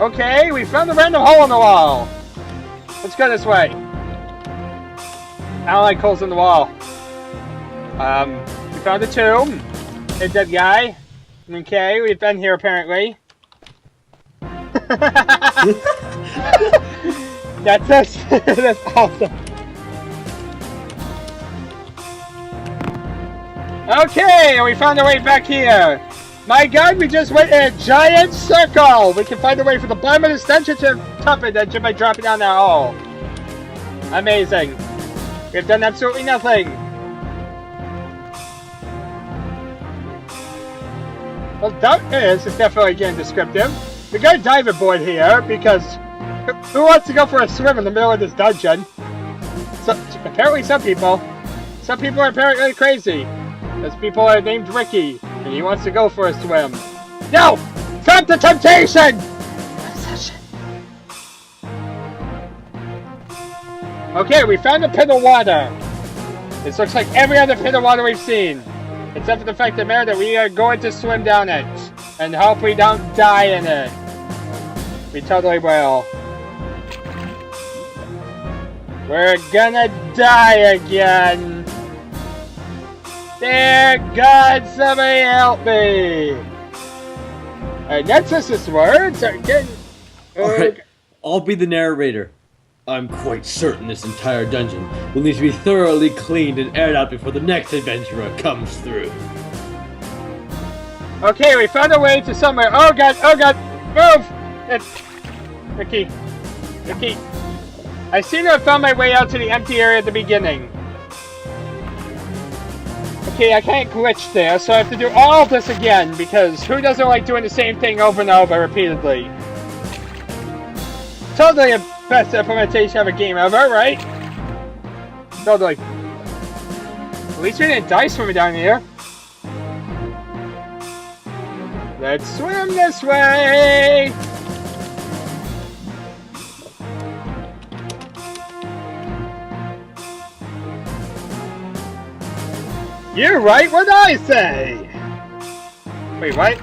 Okay, we found a random hole in the wall. Let's go this way. I don't like holes in the wall. We found a tomb. A dead guy. Okay, we've been here apparently. That's us. That's awesome. Okay, we found our way back here. My God, we just went in a giant circle. We can find a way from the bottom of this dungeon to the top of the dungeon by dropping down that hole. Amazing. We've done absolutely nothing. Well, Dominus is definitely getting descriptive. We got a diver board here because who wants to go for a swim in the middle of this dungeon? So, apparently some people. Some people are apparently crazy. Those people are named Ricky, and he wants to go for a swim. No! Stop the temptation! Okay, we found a pit of water. This looks like every other pit of water we've seen. Except for the fact that we are going to swim down it. And hope we don't die in it. We totally will. We're gonna die again. Dear God, somebody help me! Nexus' words are getting... Alright, I'll be the narrator. I'm quite certain this entire dungeon will need to be thoroughly cleaned and aired out before the next adventurer comes through. Okay, we found a way to somewhere. Oh God, move! It's... Ricky. I seem to have found my way out to the empty area at the beginning. Okay, I can't glitch there, so I have to do all of this again, because who doesn't like doing the same thing over and over repeatedly? Totally a best implementation of a game ever, right? Totally. At least we didn't die swimming down here. Let's swim this way! You're right, what I say! Wait, what?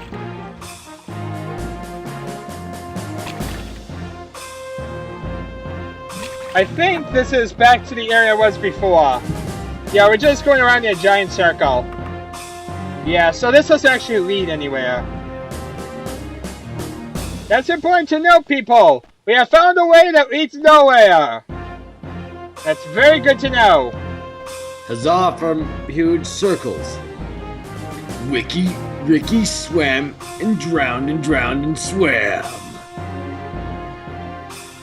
I think this is back to the area it was before. Yeah, we're just going around in a giant circle. Yeah, so this doesn't actually lead anywhere. That's important to know, people! We have found a way that leads nowhere! That's very good to know. Huzzah from huge circles. Ricky swam and drowned and swam.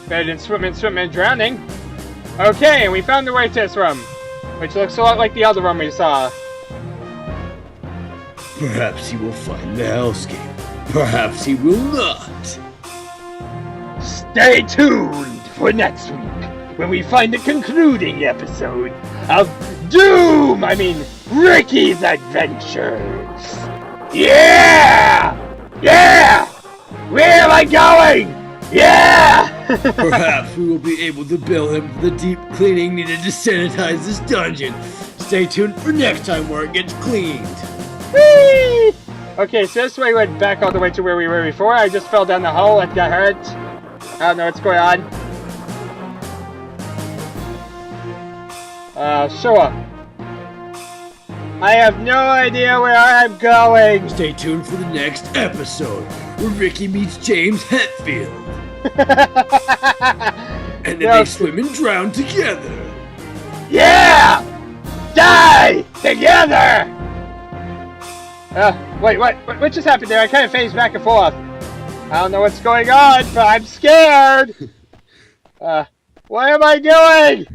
Better than swimming and drowning. Okay, and we found the way to this room, which looks a lot like the other room we saw. Perhaps he will find the hellscape. Perhaps he will not. Stay tuned for next week when we find the concluding episode of Ricky's Adventures. Yeah! Yeah! Where am I going? Yeah! Perhaps we will be able to bill him for the deep cleaning needed to sanitize this dungeon. Stay tuned for next time where it gets cleaned. Whee! Okay, so this way went back all the way to where we were before. I just fell down the hole and got hurt. I don't know what's going on. Sure. I have no idea where I'm going. Stay tuned for the next episode where Ricky meets James Hetfield. And then they swim and drown together. Yeah! Die together! Wait, what just happened there? I kind of phased back and forth. I don't know what's going on, but I'm scared! What am I doing?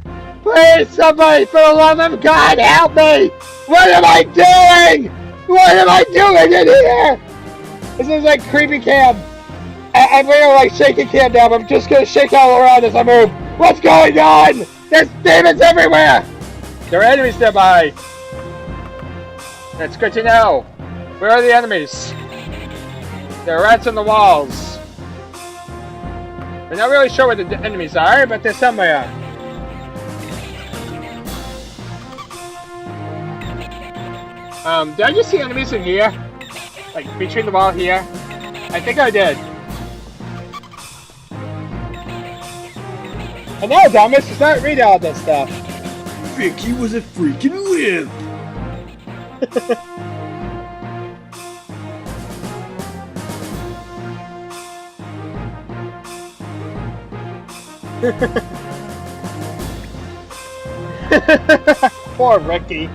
Please, somebody, for the love of God, help me! What am I doing? What am I doing in here? This is like creepy cam. I'm really like shaking cam down, but I'm just gonna shake all around as I move. What's going on? There's demons everywhere! There are enemies nearby. That's good to know. Where are the enemies? There are rats on the walls. We're not really sure where the enemies are, but they're somewhere. Did I just see enemies in here? Like, between the wall here? I think I did. And now, Dominus, start reading all this stuff. Ricky was a freaking wimp. Poor Ricky.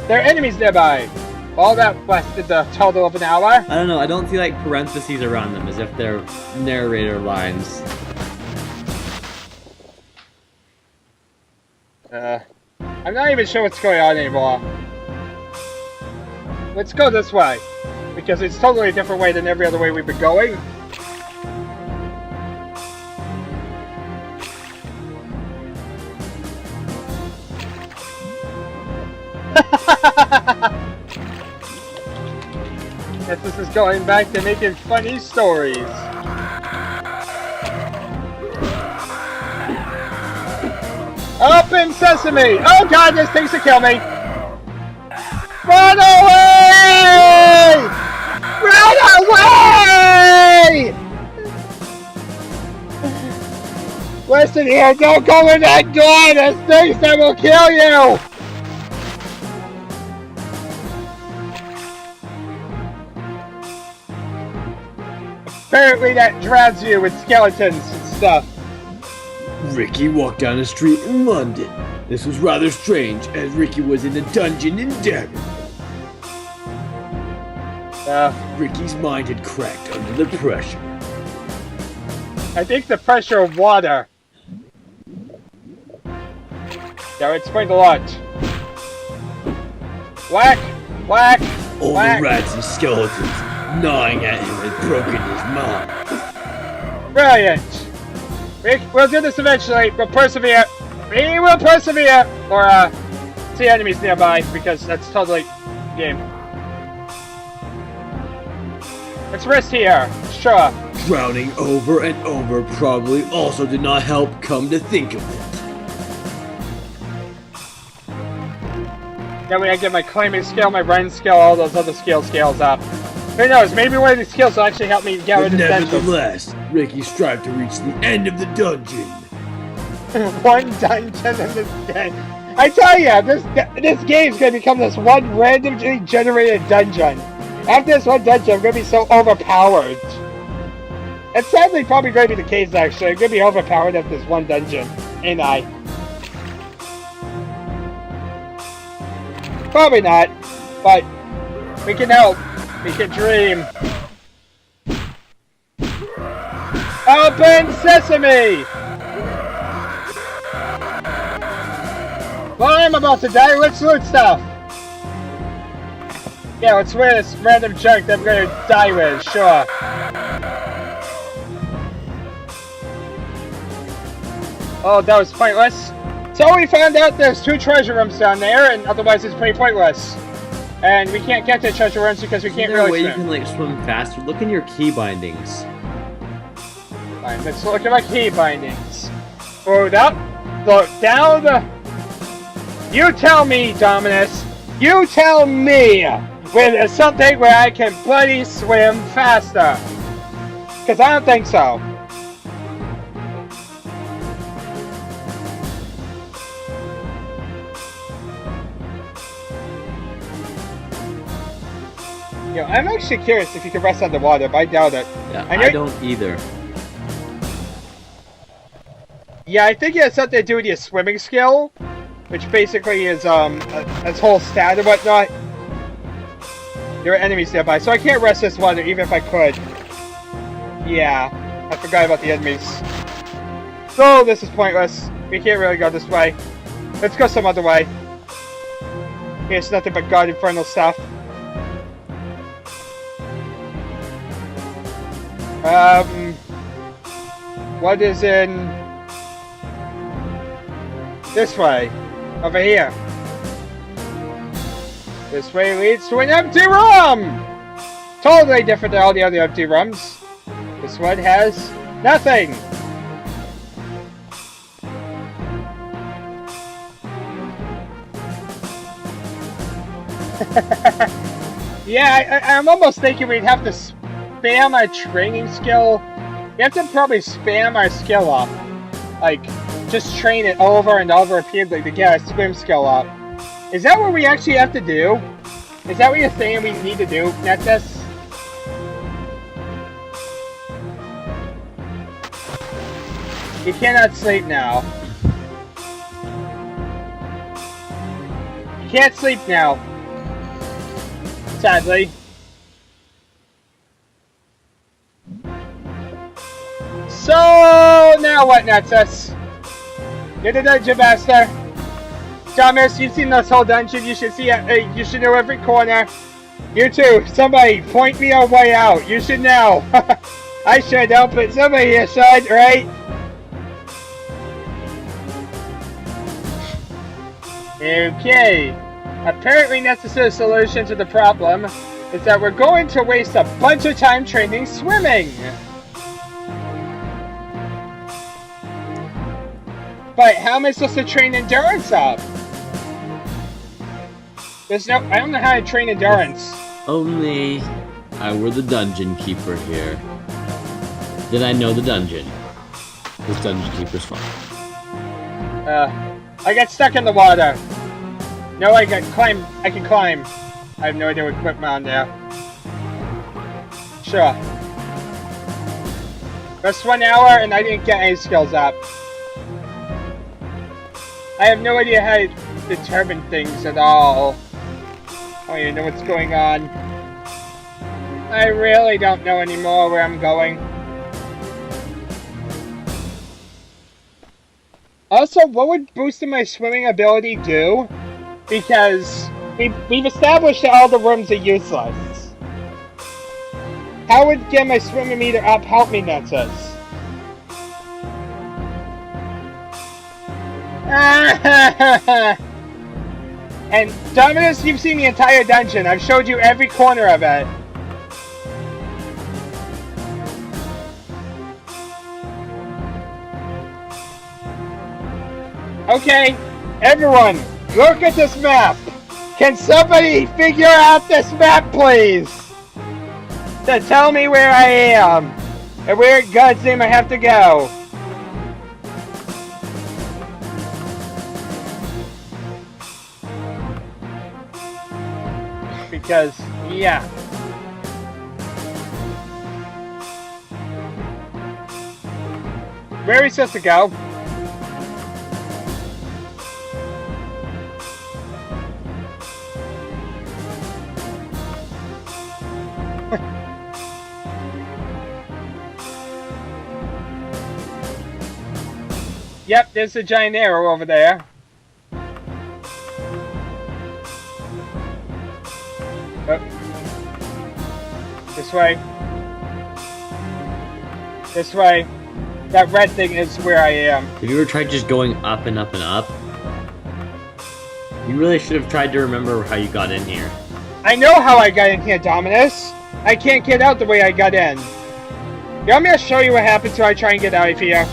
There are enemies nearby. All that lasted the total of an hour. I don't know, I don't see like parentheses around them as if they're narrator lines. I'm not even sure what's going on anymore. Let's go this way, because it's totally a different way than every other way we've been going. Guess this is going back to making funny stories. Open sesame! Oh god, this thing's to kill me! Run away! Run away! Listen here, don't go in that door! There's things that will kill you! Apparently that drowns you with skeletons and stuff. Ricky walked down a street in London. This was rather strange, as Ricky was in a dungeon in Daggerfall. Ricky's mind had cracked under the pressure. I think the pressure of water. That would explain a lot. Whack! Whack! All whack. the rats and skeletons gnawing at him had broken his mind. Brilliant! We'll do this eventually. We'll persevere. We will persevere! Or, see enemies nearby, because that's totally game. Let's rest here. Sure. Drowning over and over probably also did not help, come to think of it. That way I get my climbing skill, my running skill, all those other scales up. Who knows, maybe one of these skills will actually help me get rid of the dungeon. Nevertheless, Ricky strived to reach the end of the dungeon. One dungeon in this game. I tell ya, this game's gonna become this one randomly generated dungeon. After this one dungeon, I'm gonna be so overpowered. It's sadly probably gonna be the case, actually. I'm gonna be overpowered after this one dungeon, ain't I? Probably not, but we can help. We can dream. Open sesame! Well, I'm about to die. Let's loot stuff. Yeah, let's wear this random junk that I'm gonna die with. Sure. Oh, that was pointless. So we found out there's 2 treasure rooms down there, and otherwise it's pretty pointless. And we can't get to treasure rooms because we can't really way swim. you can like swim faster. Look in your key bindings. Fine, let's look at my key bindings. Load up, look down. You tell me, Dominus. You tell me when there's something where I can bloody swim faster. Because I don't think so. Yo, I'm actually curious if you can rest underwater, but I doubt it. Yeah, I don't either. Yeah, I think it has something to do with your swimming skill, which basically is its whole stat and whatnot. There are enemies nearby, so I can't rest this water even if I could. Yeah, I forgot about the enemies. So this is pointless. We can't really go this way. Let's go some other way. Here's nothing but God Infernal stuff. What is in this way? Over here. This way leads to an empty room! Totally different than all the other empty rooms. This one has nothing. Yeah, I'm almost thinking we'd have to spam our training skill. We have to probably spam our skill up. Like, just train it over and over repeatedly to get our swim skill up. Is that what we actually have to do? Is that what you're saying we need to do, Nexus? You cannot sleep now. You can't sleep now. Sadly. So now what, Nexus? You're the dungeon master. Dominus, you've seen this whole dungeon. You should see it. You should know every corner. You too. Somebody point me a way out. You should know. I should know, but somebody here should, right? Okay. Apparently, necessary solution to the problem is that we're going to waste a bunch of time training swimming. But how am I supposed to train endurance up? I don't know how to train endurance. If only I were the dungeon keeper here. Did I know the dungeon? This dungeon keeper's fun. I got stuck in the water. No, I can climb. I have no idea what equipment on there. Sure. That's 1 hour and I didn't get any skills up. I have no idea how to determine things at all. I don't even know what's going on. I really don't know anymore where I'm going. Also, what would boosting my swimming ability do? Because we've established that all the rooms are useless. How would getting my swimming meter up help me, Nexus? And Dominus, you've seen the entire dungeon. I've showed you every corner of it. Okay, everyone, look at this map. Can somebody figure out this map, please? To tell me where I am and where in God's name I have to go. Because, yeah. Where are we supposed to go? Yep, there's a giant arrow over there. This way. This way. That red thing is where I am. Have you ever tried just going up and up and up? You really should have tried to remember how you got in here. I know how I got in here, Dominus. I can't get out the way I got in. You want me to show you what happens when I try and get out of here?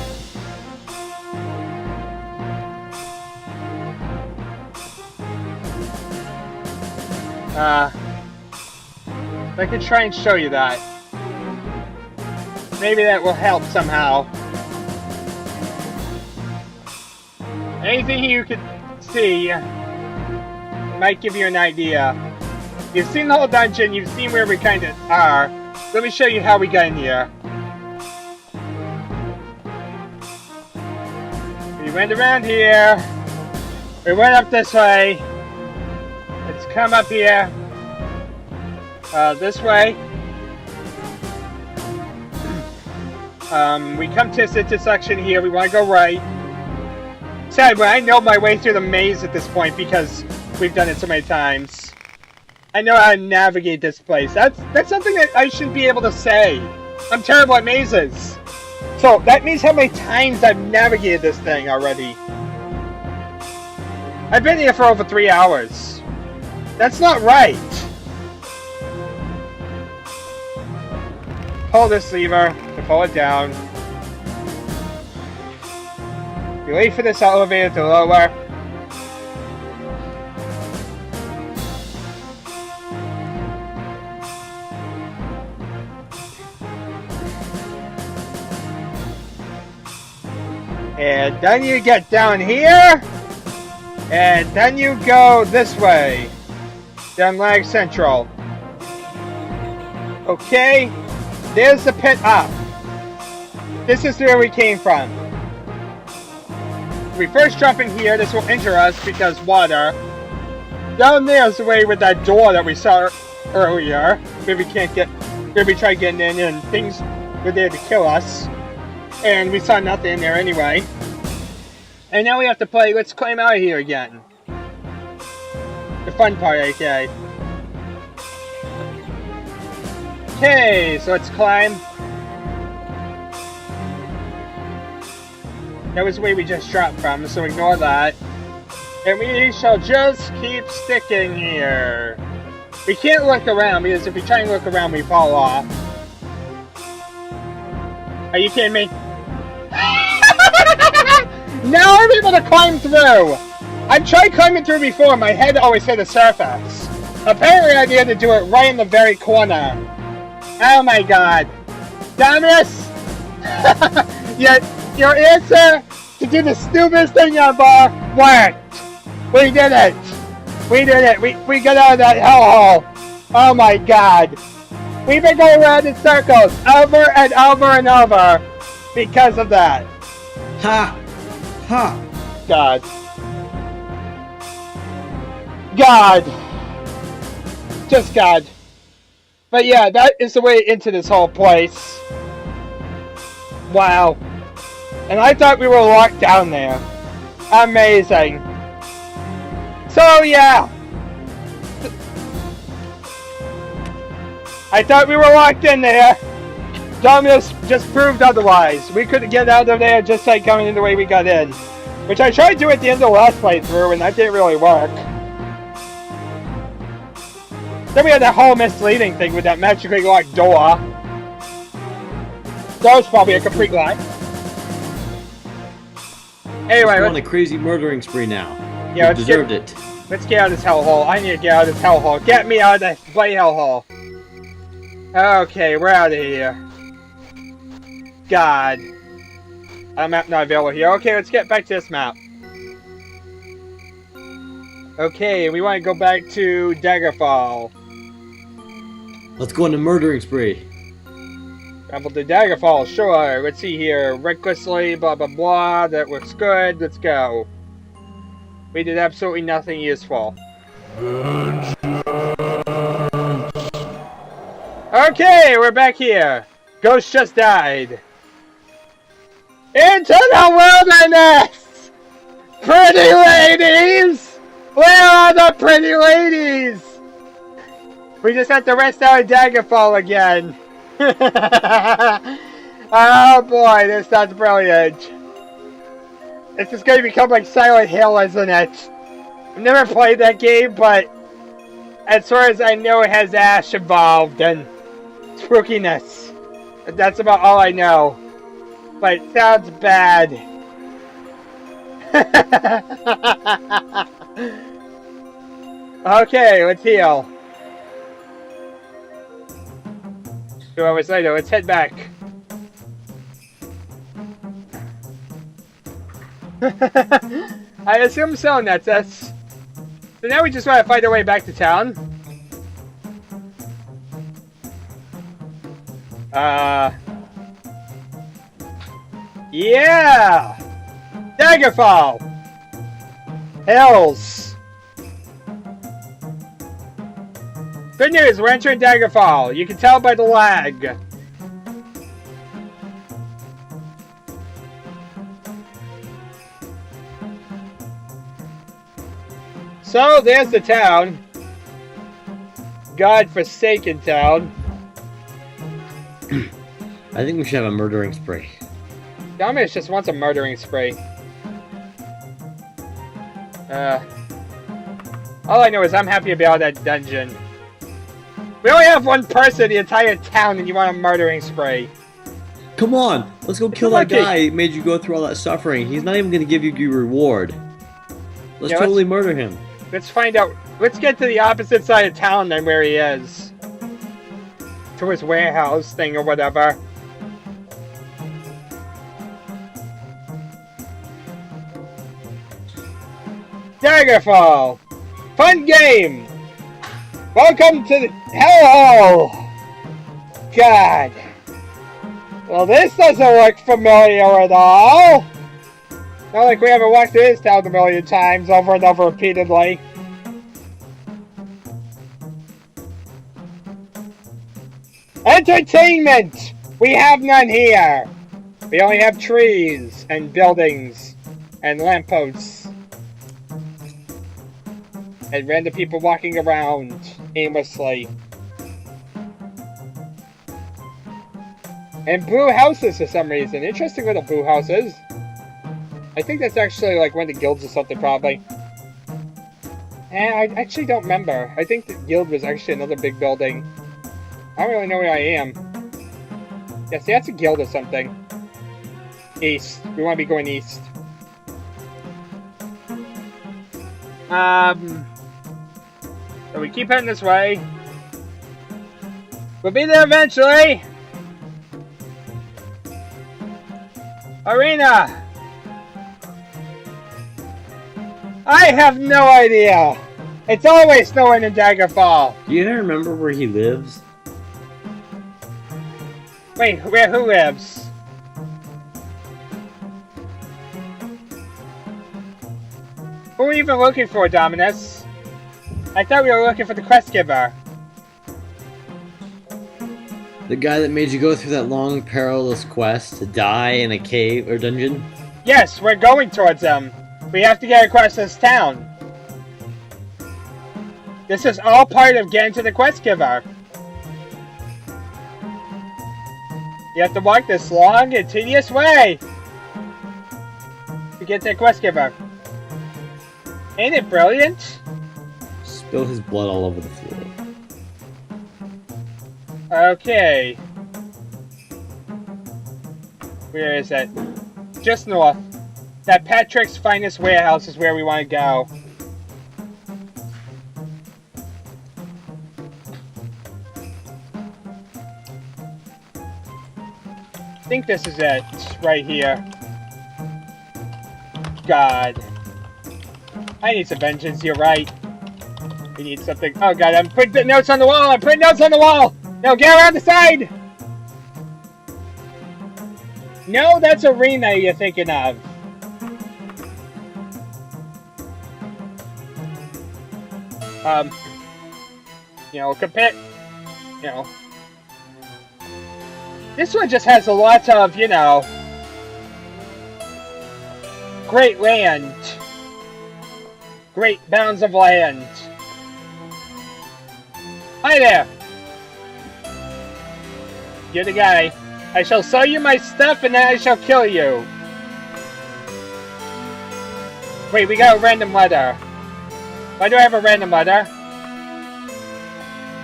I could try and show you that. Maybe that will help somehow. Anything you could see might give you an idea. You've seen the whole dungeon, you've seen where we kind of are. Let me show you how we got in here. We went around here. We went up this way. Let's come up here. This way. We come to this intersection here. We want to go right. Sad, but I know my way through the maze at this point because we've done it so many times. I know how to navigate this place. That's something that I should be able to say. I'm terrible at mazes. So that means how many times I've navigated this thing already. I've been here for over 3 hours. That's not right. Pull this lever to pull it down. You wait for this elevator to lower. And then you get down here. And then you go this way. Down Lag Central. Okay. There's the pit up. This is where we came from. We first jump in here. This will injure us because water. Down there's the way with that door that we saw earlier. Where we can't get, where we tried getting in and things were there to kill us. And we saw nothing in there anyway. And now we have to play Let's Climb Out of Here again. The fun part, okay. Okay, so let's climb. That was the way we just dropped from, so ignore that. And we shall just keep sticking here. We can't look around, because if we try and look around, we fall off. Are you kidding me? Now I'm able to climb through! I've tried climbing through before, my head always hit the surface. Apparently I had to do it right in the very corner. Oh my god. Dominus! Your answer to do the stupidest thing ever worked! We did it! We did it! We got out of that hellhole! Oh my god! We've been going around in circles over and over and over because of that. Ha! Ha! God. God. Just God. But yeah, that is the way into this whole place. Wow. And I thought we were locked down there. Amazing. So yeah. I thought we were locked in there. Dominus just proved otherwise. We couldn't get out of there just like coming in the way we got in. Which I tried to do at the end of the last playthrough and that didn't really work. Then we had that whole misleading thing with that magically locked door. That was probably a complete lie. Anyway, we're on a crazy murdering spree now. Yeah, you deserved it. Let's get out of this hellhole. I need to get out of this hellhole. Get me out of this bloody hellhole. Okay, we're out of here. God. Map not available here. Okay, let's get back to this map. Okay, we want to go back to Daggerfall. Let's go on a murdering spree. Travel to Daggerfall, sure. Let's see here. Recklessly, blah blah blah. That looks good. Let's go. We did absolutely nothing useful. Okay, we're back here. Ghost just died. Into the wilderness! Pretty ladies! Where are the pretty ladies? We just have to rest out in Daggerfall again. Oh boy, this sounds brilliant. It's just going to become like Silent Hill, isn't it? I've never played that game, but as far as I know, it has Ash involved and spookiness. That's about all I know. But it sounds bad. Okay, let's heal. 2 hours later, let's head back. I assume so, Nexus. So now we just want to find our way back to town. Yeah! Daggerfall! Hills! Good news, we're entering Daggerfall. You can tell by the lag. So, there's the town. God-forsaken town. I think we should have a murdering spree. Dominus just wants a murdering spree. All I know is I'm happy about that dungeon. We only have one person in the entire town and you want a murdering spree. Come on, let's go kill that guy who made you go through all that suffering. He's not even going to give you your reward. Let's totally murder him. Let's find out. Let's get to the opposite side of town than where he is. To his warehouse thing or whatever. Daggerfall! Fun game! Welcome to the hellhole! God. Well, this doesn't look familiar at all. Not like we haven't walked through this town a million times over and over repeatedly. Entertainment! We have none here. We only have trees and buildings and lampposts. And random people walking around aimlessly. And blue houses for some reason. Interesting little blue houses. I think that's actually like one of the guilds or something, probably. And I actually don't remember. I think the guild was actually another big building. I don't really know where I am. Yeah, see, that's a guild or something. East. We want to be going east. So we keep heading this way. We'll be there eventually. Arena! I have no idea! It's always snowing in Daggerfall! Do you remember where he lives? Wait, who lives? Who are we even looking for, Dominus? I thought we were looking for the quest giver. The guy that made you go through that long, perilous quest to die in a cave or dungeon? Yes, we're going towards him. We have to get across this town. This is all part of getting to the quest giver. You have to walk this long and tedious way to get to the quest giver. Ain't it brilliant? Spill his blood all over the floor. Okay. Where is it? Just north. That Patrick's Finest Warehouse is where we want to go. I think this is it. Right here. God. I need some vengeance, you're right. We need something. Oh god, I'm putting notes on the wall! I'm putting notes on the wall! No, get around the side! No, that's Arena you're thinking of. You know, compare, you know, this one just has a lot of, you know, great land, great bounds of land. Hi there! You're the guy. I shall sell you my stuff and then I shall kill you. Wait, we got a random letter. Why do I have a random letter?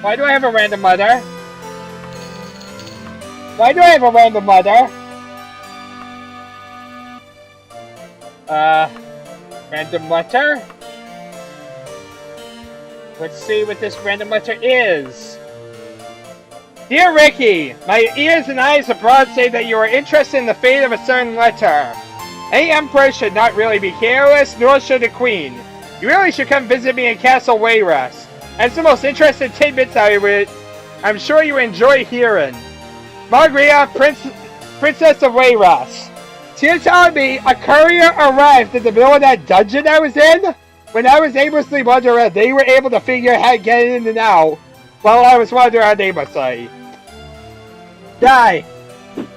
Why do I have a random letter? Why do I have a random letter? Random letter? Let's see what this random letter is. Dear Ricky, my ears and eyes abroad say that you are interested in the fate of a certain letter. Any emperor should not really be careless, nor should a queen. You really should come visit me in Castle Wayras. That's the most interesting tidbits I'm sure you enjoy hearing. Margaria, Princess of Wayras. So you're telling me a courier arrived in the middle of that dungeon I was in? When I was aimlessly wandering around, they were able to figure out how to get in and out while I was wandering around aimlessly. Die!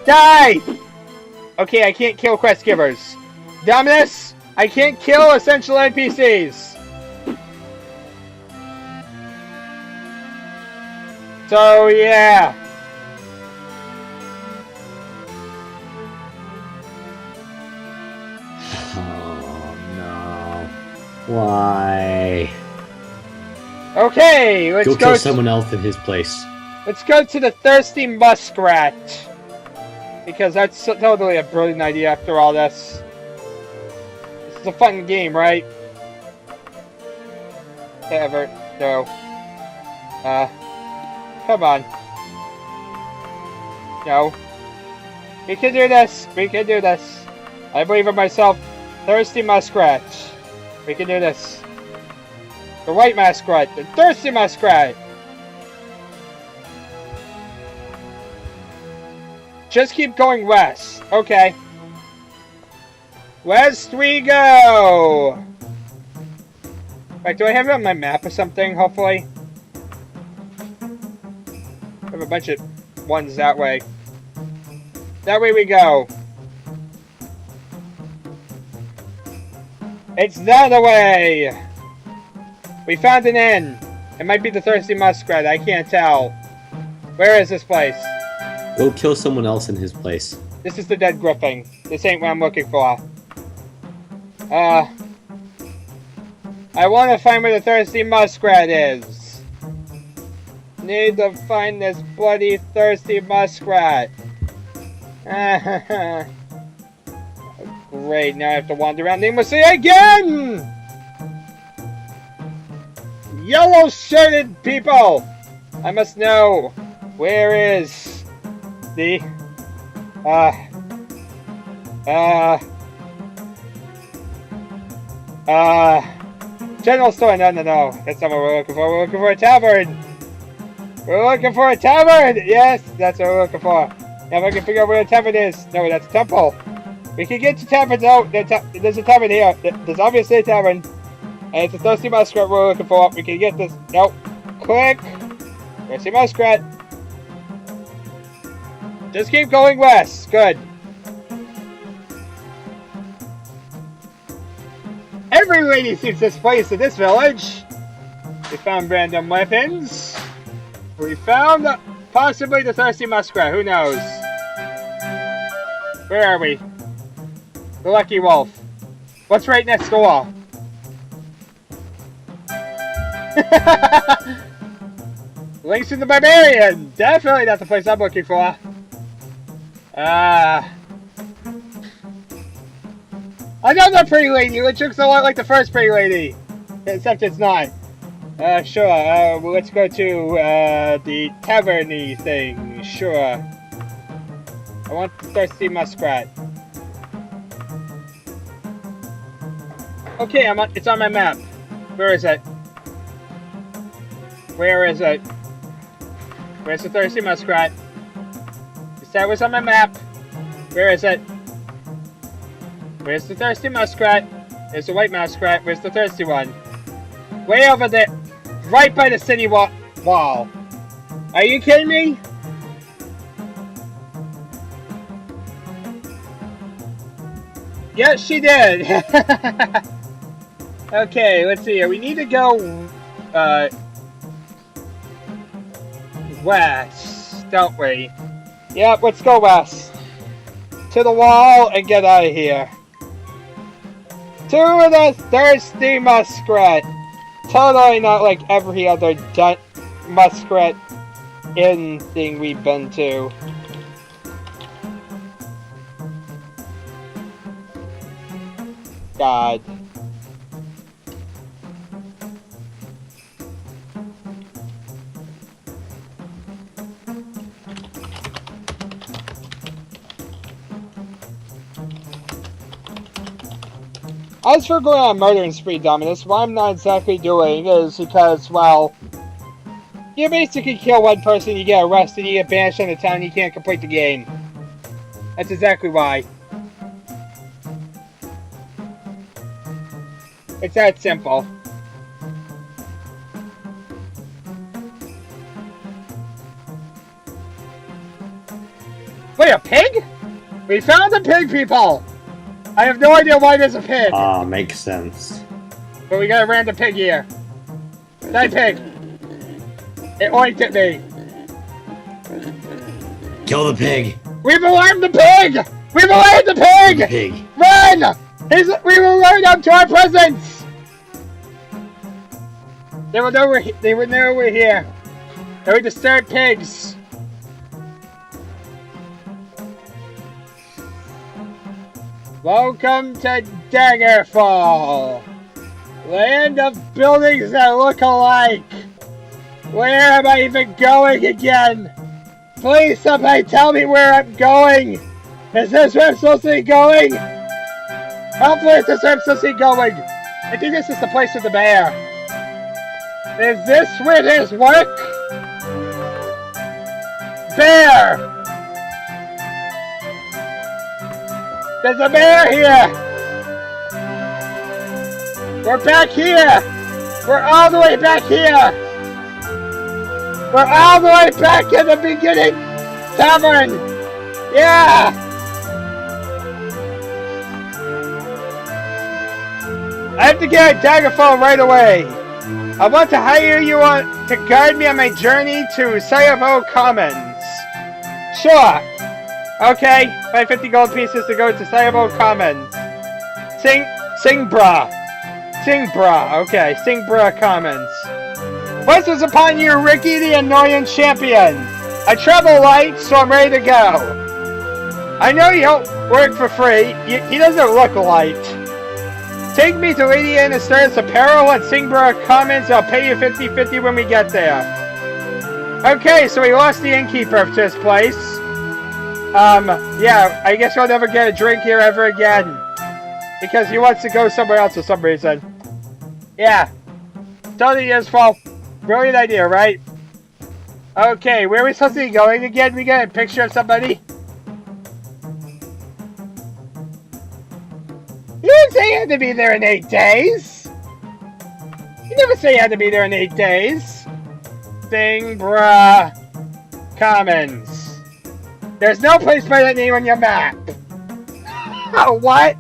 Die! Okay, I can't kill quest givers. Dominus, I can't kill essential NPCs. So, yeah. Oh, no. Why? Okay, let's go go kill someone else in his place. Let's go to the Thirsty Muskrat. Because that's totally a brilliant idea after all this. This is a fun game, right? Ever. No. Come on. No. We can do this. We can do this. I believe in myself. Thirsty Muskrat. We can do this. The White Muskrat. The Thirsty Muskrat. Just keep going west. Okay. West we go! Wait, do I have it on my map or something, hopefully? I have a bunch of ones that way. That way we go. It's that way! We found an inn. It might be the Thirsty Muskrat, I can't tell. Where is this place? Go kill someone else in his place. This is the Dead Griffin. This ain't what I'm looking for. I want to find where the Thirsty Muskrat is. Need to find this bloody Thirsty Muskrat. Great, now I have to wander around aimlessly again! Yellow-shirted people! I must know. Where is the... General store, no. That's not what we're looking for. We're looking for a tavern! We're looking for a tavern! Yes, that's what we're looking for. Now if I can figure out where the tavern is. No, that's a temple. We can get to taverns out. There's a tavern here. There's obviously a tavern. And it's a Thirsty Muskrat we're looking for. We can get this. Nope. Click. Thirsty Muskrat. Just keep going west. Good. Every lady sees this place in this village. We found random weapons. We found possibly the Thirsty Muskrat. Who knows? Where are we? The Lucky Wolf. What's right next door? Links to the Barbarian. Definitely not the place I'm looking for. Another pretty lady, which looks a lot like the first pretty lady. Except it's not. Sure, well, let's go to, the tavern-y thing. Sure. I want the Thirsty Muskrat. Okay, it's on my map. Where is it? Where is it? Where's the Thirsty Muskrat? That was on my map. Where is it? Where's the Thirsty Muskrat? There's the White Muskrat. Where's the thirsty one? Way over there. Right by the city wall. Are you kidding me? Yes, she did. Okay, let's see here. We need to go, west, don't we? Yep, let's go west. To the wall and get out of here. To the thirsty muskrat. Totally not like every other muskrat inn thing we've been to. God. As for going on a murdering spree, Dominus, what I'm not exactly doing is because, well, you basically kill one person, you get arrested, you get banished from the town, you can't complete the game. That's exactly why. It's that simple. Wait, a pig? We found a pig, people! I have no idea why there's a pig. Ah, makes sense. But we got a random pig here. Die, pig! It oinked at me. Kill the pig! We've alarmed the pig! We've alarmed the pig! The pig! Run! We will learn up to our presence! They will know we're here. They would disturb pigs. Welcome to Daggerfall, land of buildings that look alike. Where am I even going again? Please, somebody tell me where I'm going. Is this where I'm supposed to be going? Hopefully, is this where I'm supposed to be going? I think this is the place with the bear. Is this where there's work? Bear! There's a bear here! We're back here! We're all the way back here! We're all the way back in the beginning tavern! Yeah! I have to get a Daggerfall right away! I want to hire you to guide me on my journey to Sayabo Commons. Sure! Okay, 550 gold pieces to go to Sayabo Commons. Singbra, okay, Singbra Commons. Blessings upon you, Ricky the Annoying Champion. I travel light, so I'm ready to go. I know you don't work for free. He doesn't look light. Take me to Lady Anastasis Apparel at Singbra Commons. I'll pay you 50-50 when we get there. Okay, so we lost the innkeeper to this place. Yeah, I guess we'll never get a drink here ever again. Because he wants to go somewhere else for some reason. Yeah. Totally his fault. Brilliant idea, right? Okay, where are we supposed to be going again? We got a picture of somebody? You didn't say you had to be there in 8 days! You never say you had to be there in 8 days! Singbra Commons. There's no place by that name on your map! What?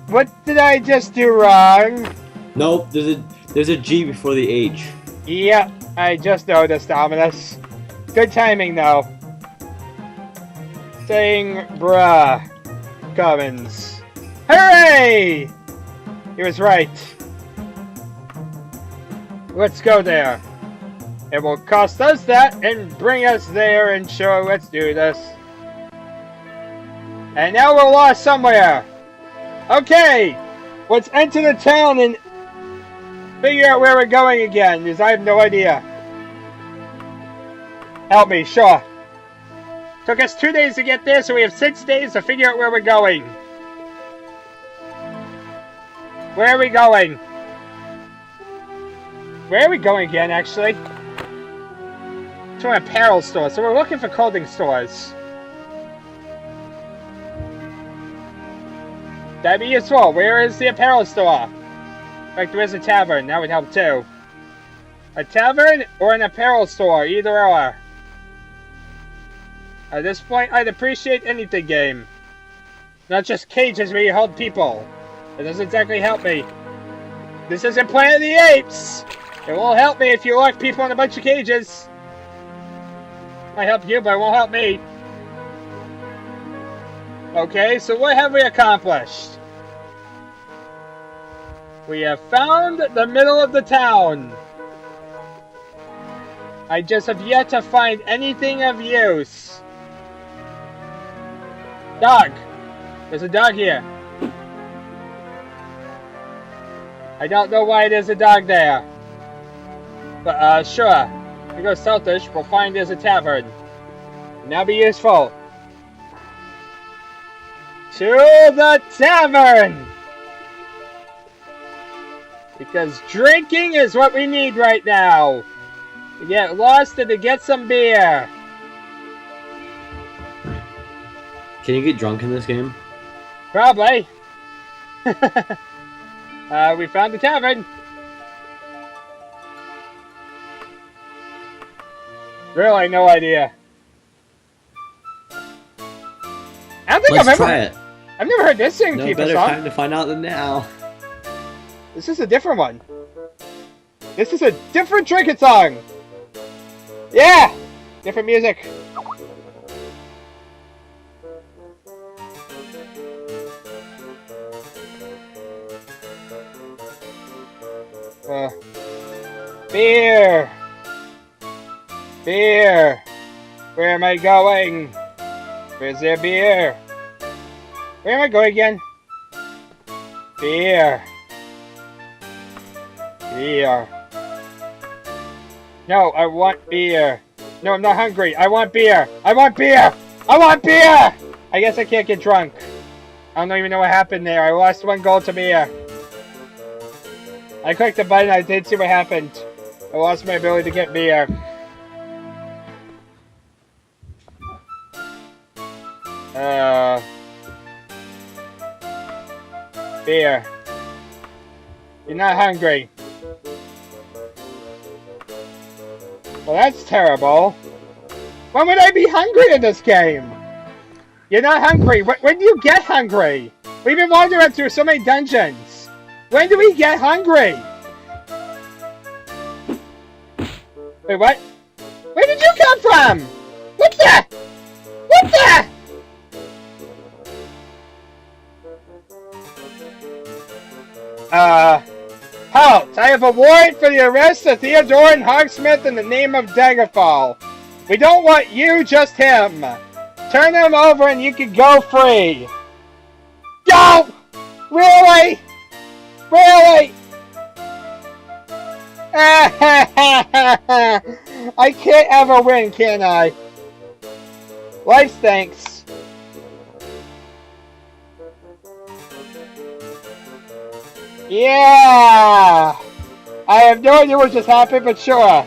What did I just do wrong? Nope, there's a G before the H. Yep, I just noticed, Dominus. Good timing, though. Singbra Commons. Hooray! He was right. Let's go there. It will cost us that and bring us there, and sure, let's do this. And now we're lost somewhere. Okay, let's enter the town and figure out where we're going again, because I have no idea. Help me, sure. Took us 2 days to get there, so we have 6 days to figure out where we're going. Where are we going? Where are we going again, actually? To an apparel store, so we're looking for clothing stores. That'd be useful. Where is the apparel store? In fact, there is a tavern. That would help too. A tavern or an apparel store, either or. At this point, I'd appreciate anything game. Not just cages where you hold people. It doesn't exactly help me. This isn't Planet of the Apes! It won't help me if you lock people in a bunch of cages. Might help you, but it won't help me. Okay, so what have we accomplished? We have found the middle of the town. I just have yet to find anything of use. Dog! There's a dog here. I don't know why there's a dog there. But, sure. If we go southish, we'll find there's a tavern. And that'll be useful. To the tavern! Because drinking is what we need right now. To get lost and to get some beer. Can you get drunk in this game? Probably. We found the tavern. Really, no idea. I don't think Let's try it. I've never heard this thing No keep better us on. time to find out than now. This is a different one. This is a different drinking song. Yeah! Different music. Beer! Beer! Where am I going? Where's there beer? Where am I going again? Beer. Beer. No, I want beer. No, I'm not hungry. I want beer. I want beer. I want beer! I guess I can't get drunk. I don't even know what happened there. I lost 1 gold to beer. I clicked the button. I did see what happened. I lost my ability to get beer. Beer. You're not hungry. Well, that's terrible. When would I be hungry in this game? You're not hungry. When do you get hungry? We've been wandering through so many dungeons. When do we get hungry? Wait, what? Where did you come from? What the? What the? Halt! I have a warrant for the arrest of Theodore and Hogsmith in the name of Daggerfall. We don't want you, just him. Turn him over and you can go free. Go! Really? Really? I can't ever win, can I? Life stinks. Yeah! I have no idea what just happened, but sure.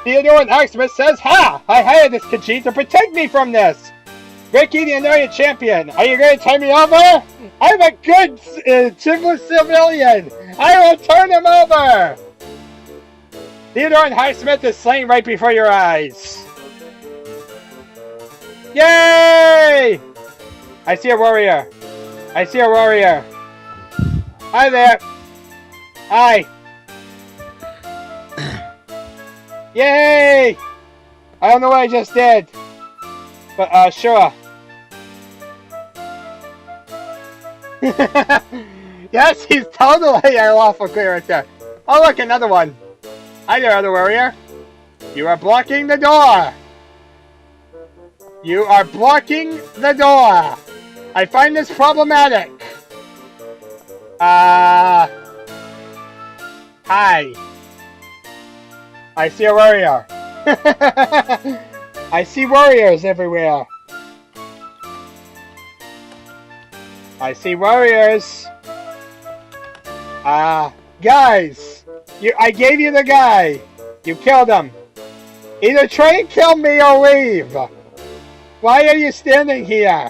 Theodore and Hogsmith says, "Ha! I hired this Khajiit to protect me from this! Ricky, the Annoying Champion, are you going to turn me over? I'm a good civilian! I will turn him over! Theodore and Hogsmith is slain right before your eyes. Yay! I see a warrior. I see a warrior. Hi there. Hi. Yay! I don't know what I just did. But, sure. Yes, he's totally our lawful character. Oh, look, another one. Hi there, other warrior. You are blocking the door. You are blocking the door. I find this problematic. Hi. I see a warrior. I see warriors everywhere. I see warriors. Guys. I gave you the guy. You killed him. Either try and kill me or leave. Why are you standing here?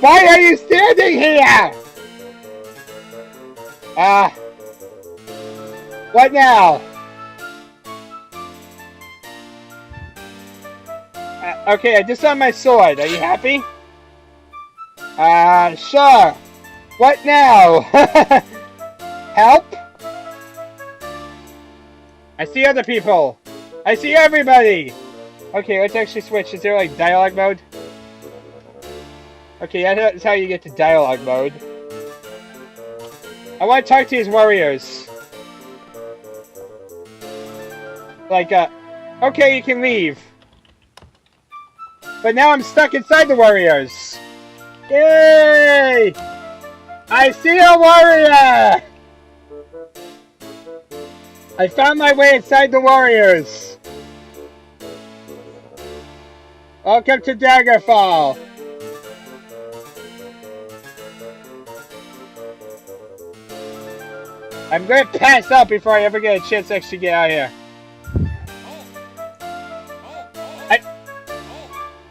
Why are you standing here? What now? Okay, I disarmed my sword. Are you happy? Sure. What now? Help? I see other people. I see everybody. Okay, let's actually switch. Is there like dialogue mode? Okay, that's how you get to dialogue mode. I want to talk to these warriors. Like, okay, you can leave. But now I'm stuck inside the warriors. Yay! I see a warrior! I found my way inside the warriors. Welcome to Daggerfall. I'm gonna pass out before I ever get a chance to actually get out of here.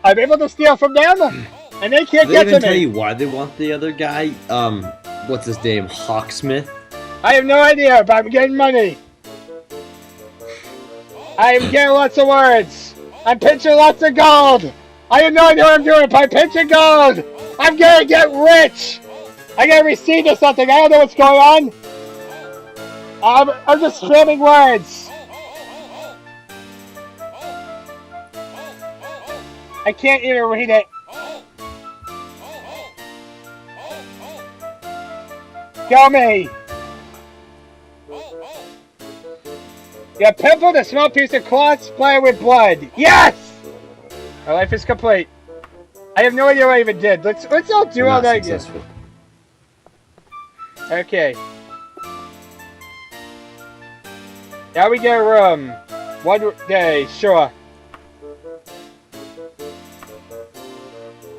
I'm able to steal from them, and they can't get to me. They even tell you why they want the other guy? What's his name? Hawksmith? I have no idea, but I'm getting money. I am getting lots of words. I'm pinching lots of gold. I have no idea what I'm doing, but I'm pinching gold. I'm gonna get rich. I got a receipt or something. I don't know what's going on. I'm just spamming words. I can't even read it. Kill me. You pimpled a small piece of cloth splattered with blood. Yes! My life is complete. I have no idea what I even did. Let's all do all that again. Okay. Now we get a room. One day, sure.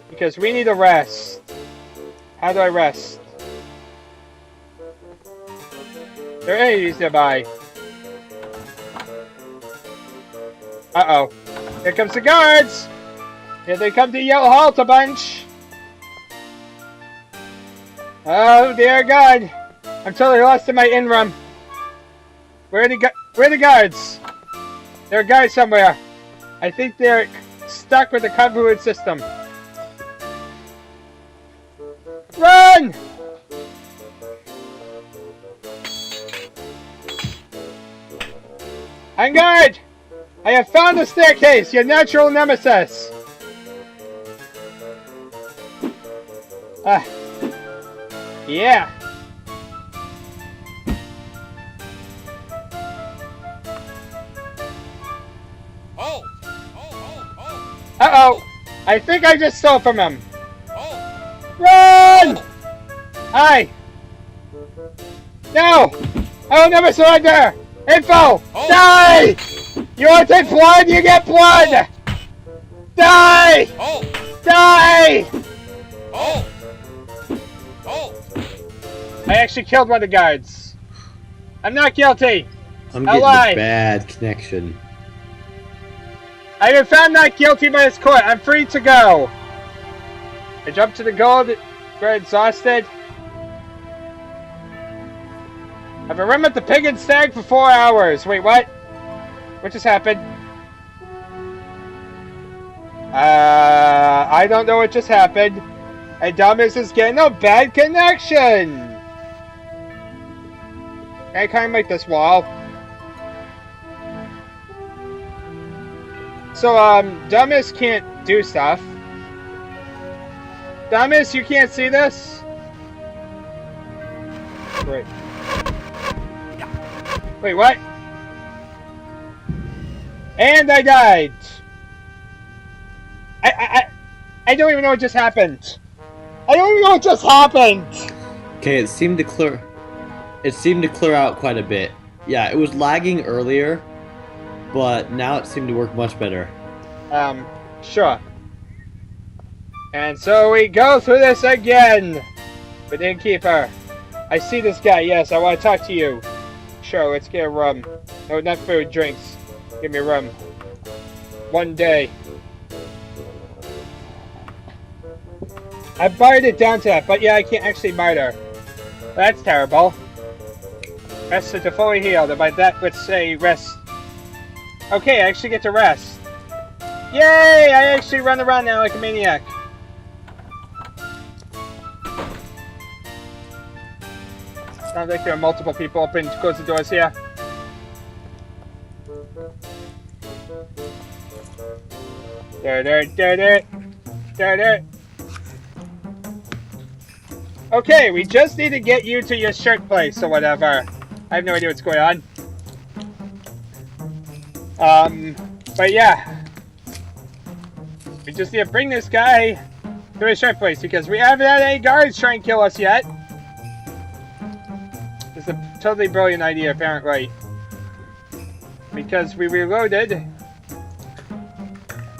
Because we need a rest. How do I rest? There are enemies nearby. Uh-oh. Here comes the guards! Here they come to yell halt a bunch! Oh dear God! I'm totally lost in my in-room. Where are the guards? There are guards somewhere. I think they're stuck with the convoluted system. Run! On guard! I have found the staircase, your natural nemesis! Yeah. Uh-oh! I think I just stole from him. Run! Hi! No! I will never surrender! Info! Die! You want to take blood? You get blood! Die! Die! I actually killed one of the guards. I'm not guilty. I'm getting a bad connection. I have been found not guilty by this court. I'm free to go. I jumped to the gold. Very exhausted. I've been running with the pig and stag for 4 hours. Wait, what? What just happened? I don't know what just happened. And Dominus is getting a bad connection. Can I kind of make this wall? So, Dominus can't do stuff. Dominus, you can't see this? Wait. Wait, what? And I died! I don't even know what just happened. I don't even know what just happened! Okay, it seemed to clear out quite a bit. Yeah, it was lagging earlier, but now it seemed to work much better. Sure. And so we go through this again! With Innkeeper. I see this guy, yes, I want to talk to you. Sure, let's get a rum. No, not food, drinks. Give me a rum. One day. I barred it down to that, but yeah, I can't actually barter. That's terrible. Rest to fully healed, and by that, let's say rest. Okay, I actually get to rest. Yay! I actually run around now like a maniac. Sounds like there are multiple people open to close the doors here. There. Okay, we just need to get you to your shirt place or whatever. I have no idea what's going on. But yeah. We just need to bring this guy to his shirt place because we haven't had any guards try and kill us yet. It's a totally brilliant idea, apparently. Because we reloaded.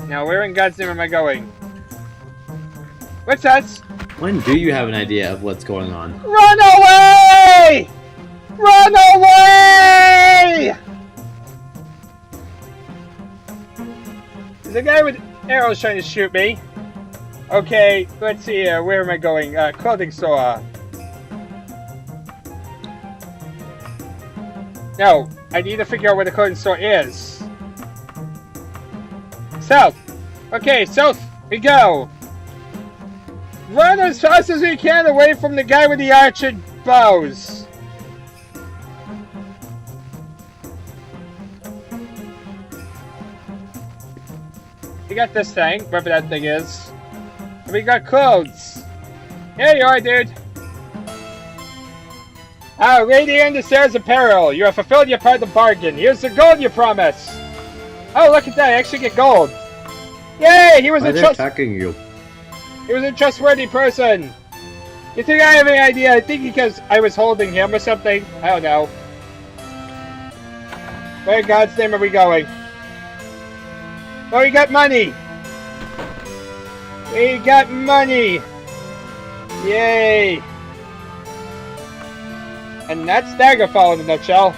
Now, where in God's name am I going? What's that? When do you have an idea of what's going on? Run away! Run away! There's a guy with arrows trying to shoot me. Okay, let's see here. Where am I going? Clothing store. No, I need to figure out where the clothing store is. South. Okay, south we go. Run as fast as we can away from the guy with the archered bows. We got this thing, whatever that thing is. And we got clothes. Here you are, dude. Lady in the Stairs Apparel. You have fulfilled your part of the bargain. Here's the gold you promised. Oh, look at that! I actually get gold. Yay! He was attacking you. He was a trustworthy person. You think I have any idea? I think because I was holding him or something. I don't know. Where in God's name are we going? Oh, we got money. We got money. Yay! And that's Daggerfall in a nutshell.